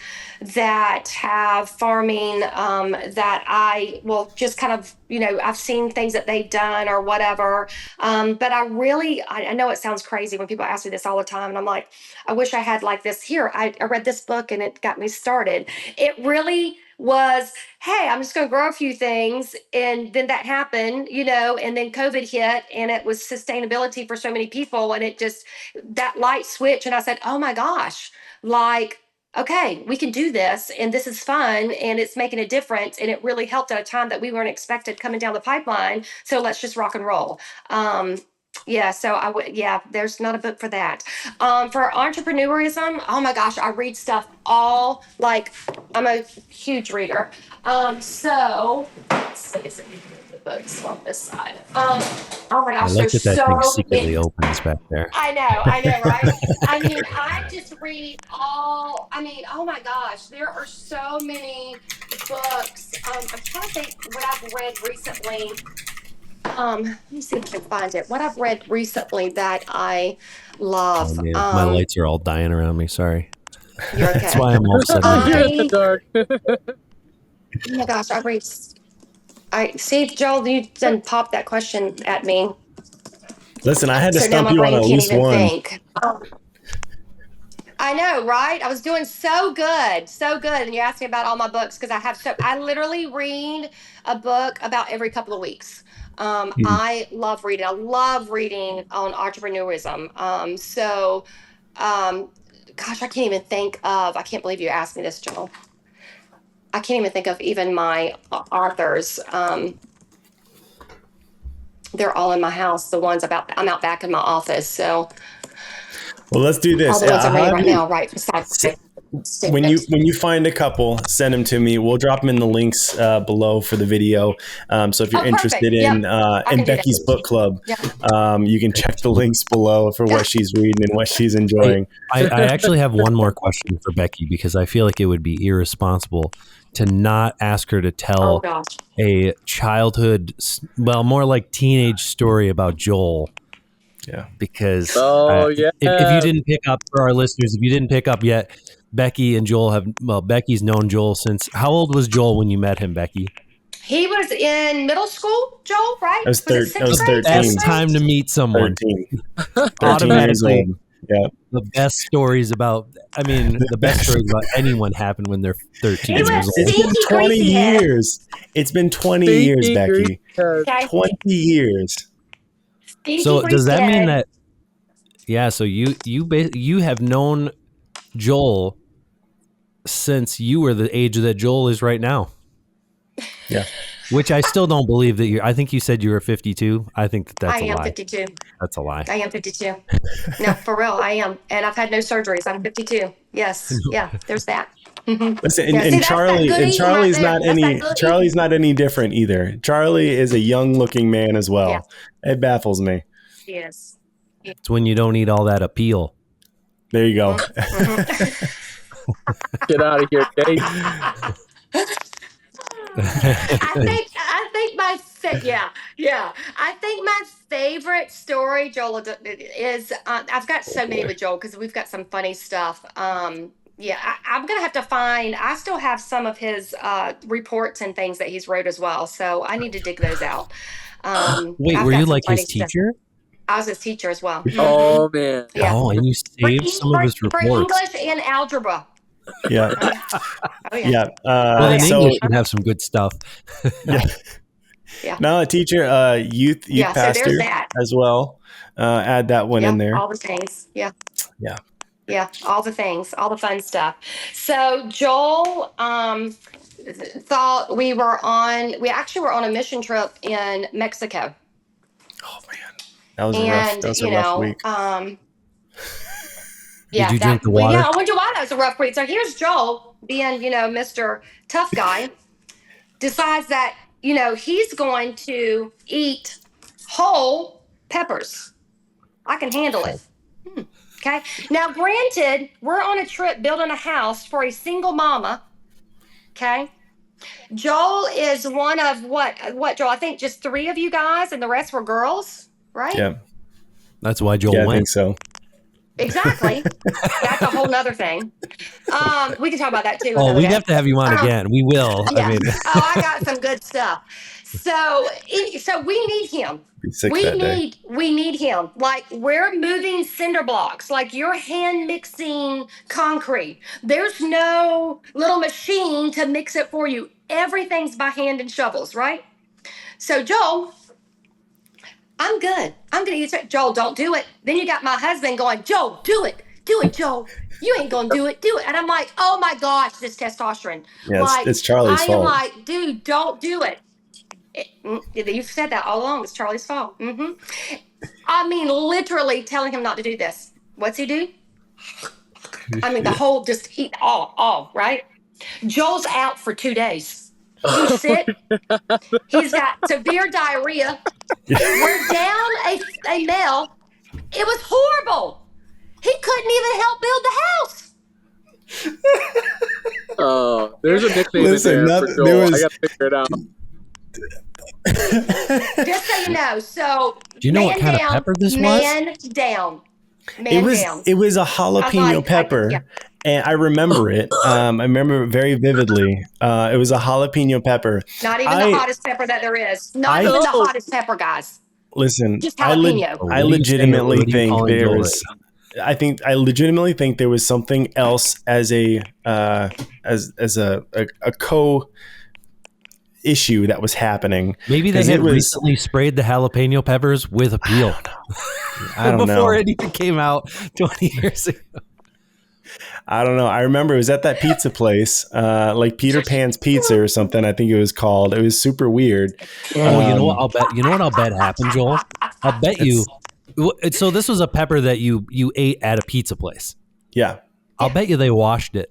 that have farming that I will just kind of, I've seen things that they've done or whatever. But I know it sounds crazy when people ask me this all the time. And I'm like, I wish I had like this here. I read this book and it got me started. It really was, hey, I'm just going to grow a few things. And then that happened, and then COVID hit, and it was sustainability for so many people. And it just, that light switch. And I said, oh my gosh, like, okay, we can do this, and this is fun, and it's making a difference, and it really helped at a time that we weren't expected coming down the pipeline. So let's just rock and roll. Yeah, so I would, yeah, there's not a book for that. For entrepreneurism, oh my gosh, I read stuff all, like, I'm a huge reader. So let's see, is it the books on this side? Oh my I gosh, like there's that thing so secretly many. opens back there. I know, right? I mean, I just read all, I mean, oh my gosh, there are so many books. I'm trying to think what I've read recently. Let me see if I can find it. What I've read recently that I Oh love. man, my lights are all dying around me. Sorry. You're That's okay. why I'm all of a sudden You're looking. in the I, dark. oh my gosh, I see, Joel, you done popped that question at me. Listen, I had to So now stump my you on brain at can't least even one. think. I know, right? I was doing so good, so good. And you asked me about all my books because I literally read a book about every couple of weeks. I love reading. I love reading on entrepreneurism. Gosh, I can't believe you asked me this, Joel. I can't even think of even my authors. They're all in my house. I'm out back in my office. So, well, let's do this. all the ones I'm reading right now, right beside me. When you find a couple, send them to me. We'll drop them in the links below for the video. So if you're interested in Becky's book club, you can check the links below for what she's reading and what she's enjoying. I actually have one more question for Becky, because I feel like it would be irresponsible to not ask her to tell a childhood, well, more like teenage story about Joel. Yeah. Because if you didn't pick up, for our listeners, if you didn't pick up yet, Becky and Joel Becky's known Joel since, how old was Joel when you met him, Becky? He was in middle school, Joel, right? I was 13. Best time to meet someone. 13 Automatically. years old. Yeah. The best stories about anyone happen when they're 13 years old. It's been 20 years. It's been 20 years, Becky. 20 years. So does that mean that? Yeah. So you have known Joel since you were the age that Joel is right now. Yeah. Which I still don't believe that I think you said you were 52. I think that's a lie. I am 52. That's a lie. I am 52. No, for real, I am. And I've had no surgeries. I'm 52. Yes. Yeah, there's that. Mm-hmm. Listen, and Charlie's not any different either. Charlie is a young looking man as well. Yeah. It baffles me. Yes. It's when you don't need all that appeal. There you go. Get out of here, Kate. I think my favorite story, Joel, is I've got so many with Joel because we've got some funny stuff. I'm gonna have to find. I still have some of his reports and things that he's wrote as well, so I need to dig those out. Wait, were you like his teacher? I was his teacher as well. Oh man! Yeah. Oh, and you saved some of his reports for English and algebra. Yeah. Yeah. Well, in English, you have some good stuff. Yeah. Now a teacher, youth pastor as well. Add that one in there. All the things. Yeah. All the things, all the fun stuff. So Joel thought we actually were on a mission trip in Mexico. Oh man, that was a rough week. Did you drink the water? Yeah, I wonder why that was a rough week. So here's Joel, being, Mr. Tough Guy, decides that, he's going to eat whole peppers. I can handle it. Okay. Now, granted, we're on a trip building a house for a single mama. Okay. Joel is one of what, Joel? I think just 3 of you guys and the rest were girls, right? Yeah. That's why Joel went. I think so. Exactly. That's a whole nother thing. We can talk about that too. Oh, we'd have to have you on again. We will. Yeah. I got some good stuff. So we need him. We need him. Like, we're moving cinder blocks. Like, you're hand mixing concrete. There's no little machine to mix it for you. Everything's by hand and shovels, right? So Joel, I'm good. I'm going to use it. Joel, don't do it. Then you got my husband going, Joel, do it. Do it, Joel. You ain't going to do it. Do it. And I'm like, oh my gosh, this testosterone. Yeah, it's Charlie's fault. I am like, dude, don't do it. You've said that all along. It's Charlie's fault. Mm-hmm. I mean, literally telling him not to do this. What's he do? I mean, the whole just eat all, right? Joel's out for 2 days. He's sick. He's got severe diarrhea. We're down a male. It was horrible. He couldn't even help build the house. Oh, there's a nickname in there for Joel. I got to figure it out. Just so you know. So, do you know what kind of pepper this was? Man down. It was a jalapeno pepper. And I remember it. I remember it very vividly. It was a jalapeno pepper. Not even the hottest pepper that there is. Not even the hottest pepper, guys. Listen, just jalapeno. I legitimately think there's I legitimately think there was something else as a co issue that was happening. Maybe they had recently sprayed the jalapeno peppers with a peel. I don't know. Before it even came out 20 years ago. I don't know. I remember it was at that pizza place, like Peter Pan's Pizza or something. I think it was called. It was super weird. Oh, you know what? I'll bet happened, Joel. I'll bet you. So this was a pepper that you ate at a pizza place. Yeah. I'll bet you they washed it.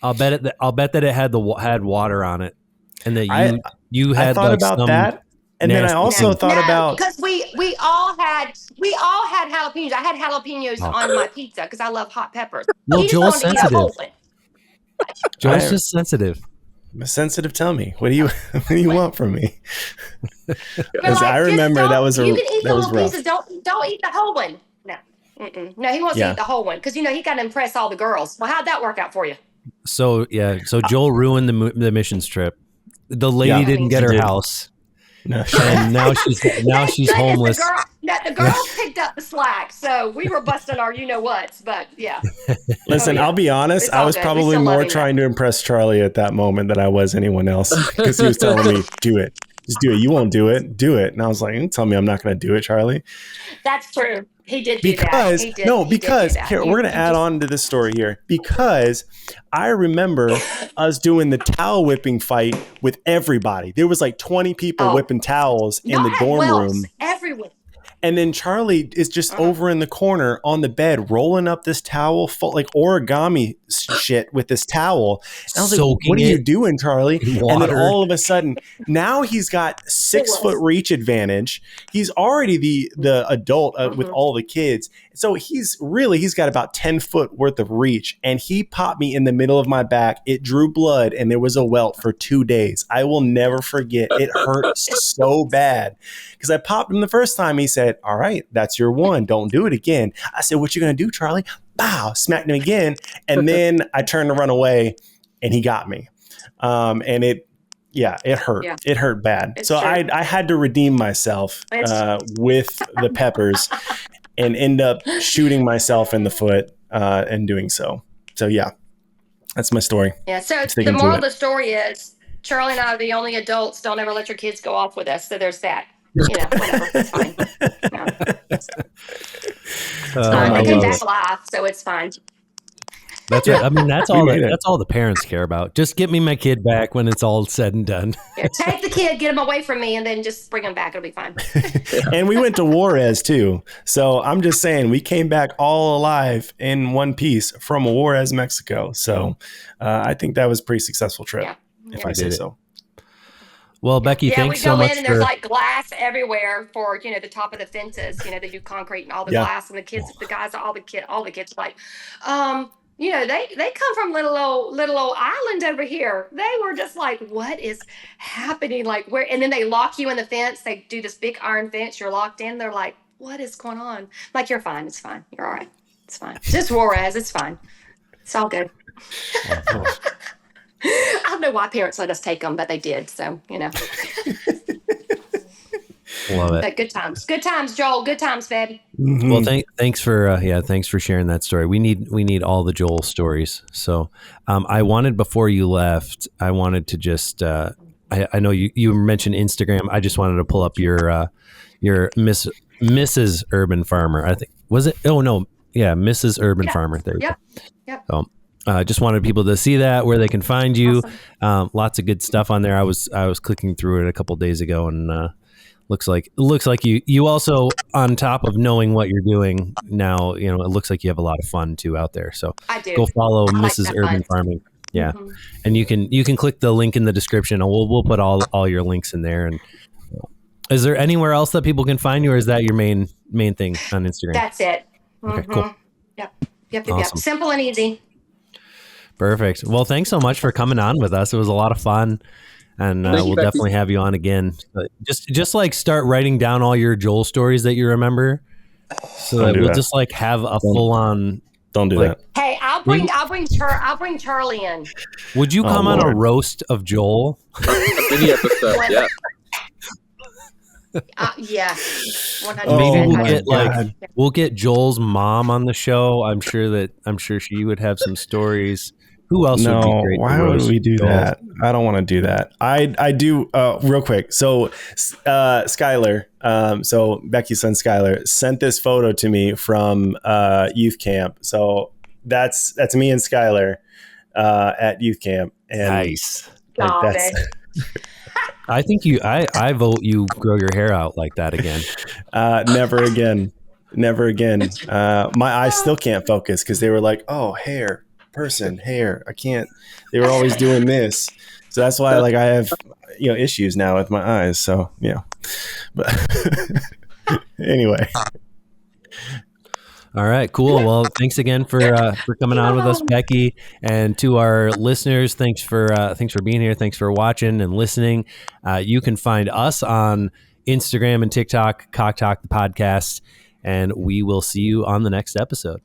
I'll bet that it had water on it, and that you had. I thought like about that. And then I also thought about, because we all had jalapenos. I had jalapenos on my pizza because I love hot peppers. Well, Joel's sensitive. Joel's just sensitive. I'm sensitive. Tell me, what do you want from me? Because I remember that was you can eat the little rough. pieces. Don't eat the whole one. No, no, he wants to eat the whole one because he got to impress all the girls. Well, how'd that work out for you? So Joel ruined the missions trip. The lady didn't get her house. No. And now she's homeless. The girls picked up the slack, so we were busting our you-know-whats, but yeah. Listen, I'll be honest, I was probably more trying to impress Charlie at that moment than I was anyone else, because he was telling me, do it. Just do it. You won't do it. Do it. And I was like, you tell me I'm not going to do it, Charlie. That's true. He did do that. Because here, we're going to add on to this story here. Because I remember us doing the towel whipping fight with everybody. There was like 20 people whipping towels in the dorm room. Everywhere. And then Charlie is just over in the corner on the bed, rolling up this towel, like origami shit with this towel. And I was like, what are you doing, Charlie? And then all of a sudden, now he's got 6 foot reach advantage. He's already the adult with all the kids. So he's got about 10 foot worth of reach. And he popped me in the middle of my back. It drew blood and there was a welt for 2 days. I will never forget. It hurt so bad. Because I popped him the first time. He said, all right, that's your one. Don't do it again. I said, what you going to do, Charlie? Bow, smacked him again. And then I turned to run away and he got me. And it hurt. Yeah. It hurt bad. It's so true. I had to redeem myself with the peppers and end up shooting myself in the foot and doing so. So, yeah, that's my story. Yeah. So the moral of the story is Charlie and I are the only adults. Don't ever let your kids go off with us. So there's that. Whatever. It's fine. It's fine. They came back alive, so it's fine. That's right. I mean, that's all the parents care about. Just get me my kid back when it's all said and done. Yeah, take the kid, get him away from me, and then just bring him back. It'll be fine. And we went to Juarez too. So I'm just saying, we came back all alive in one piece from Juarez, Mexico. So I think that was a pretty successful trip, if I say so. Well, Becky, thanks so much. We go in and there's like glass everywhere for the top of the fences. They do concrete and all the glass, and all the kids are like, they come from little old island over here. They were just like, what is happening? Like where? And then they lock you in the fence. They do this big iron fence. You're locked in. They're like, what is going on? Like, you're fine. It's fine. You're all right. It's fine. Just Juarez. It's fine. It's all good. I don't know why parents let us take them, but they did. So, Love it. But good times, Joel. Good times, baby. Mm-hmm. Well, thanks for sharing that story. We need all the Joel stories. So, I wanted, before you left, I wanted to just, I know you mentioned Instagram. I just wanted to pull up your Mrs. Urban Farmer. I think, was it? Oh no. Yeah. Mrs. Urban Farmer. There you go. Yep. Just wanted people to see that, where they can find you. Awesome. Lots of good stuff on there. I was clicking through it a couple days ago, and looks like you also, on top of knowing what you're doing now, it looks like you have a lot of fun too out there. So I do. Go follow Mrs. Urban Farming. Yeah, and you can click the link in the description, and we'll put all your links in there. And is there anywhere else that people can find you, or is that your main thing on Instagram? That's it. Okay, cool. Yep. Awesome. Simple and easy. Perfect. Well, thanks so much for coming on with us. It was a lot of fun, and we'll definitely have you on again. Just like start writing down all your Joel stories that you remember, so that we'll just like have a full on. Don't do that. Hey, I'll bring Charlie in. Would you come on a roast of Joel? A mini episode, yeah. Yeah, Maybe Oh 100% we'll my get like God. we'll get Joel's mom on the show. I'm sure she would have some stories. Who else would be No, great to why would roast we do Joel? that? I don't want to do that. I do real quick. So Skylar, so Becky's son Skylar sent this photo to me from youth camp. So that's me and Skylar at youth camp, and Nice. like got that's it. I think I vote you grow your hair out like that again. never again, never again. My eyes still can't focus because they were like, oh, hair, person, hair. I can't. They were always doing this, so that's why like I have issues now with my eyes. So but anyway. All right, cool. Well, thanks again for coming on with us, Becky, and to our listeners, thanks for being here. Thanks for watching and listening. You can find us on Instagram and TikTok, Cock Talk the podcast, and we will see you on the next episode.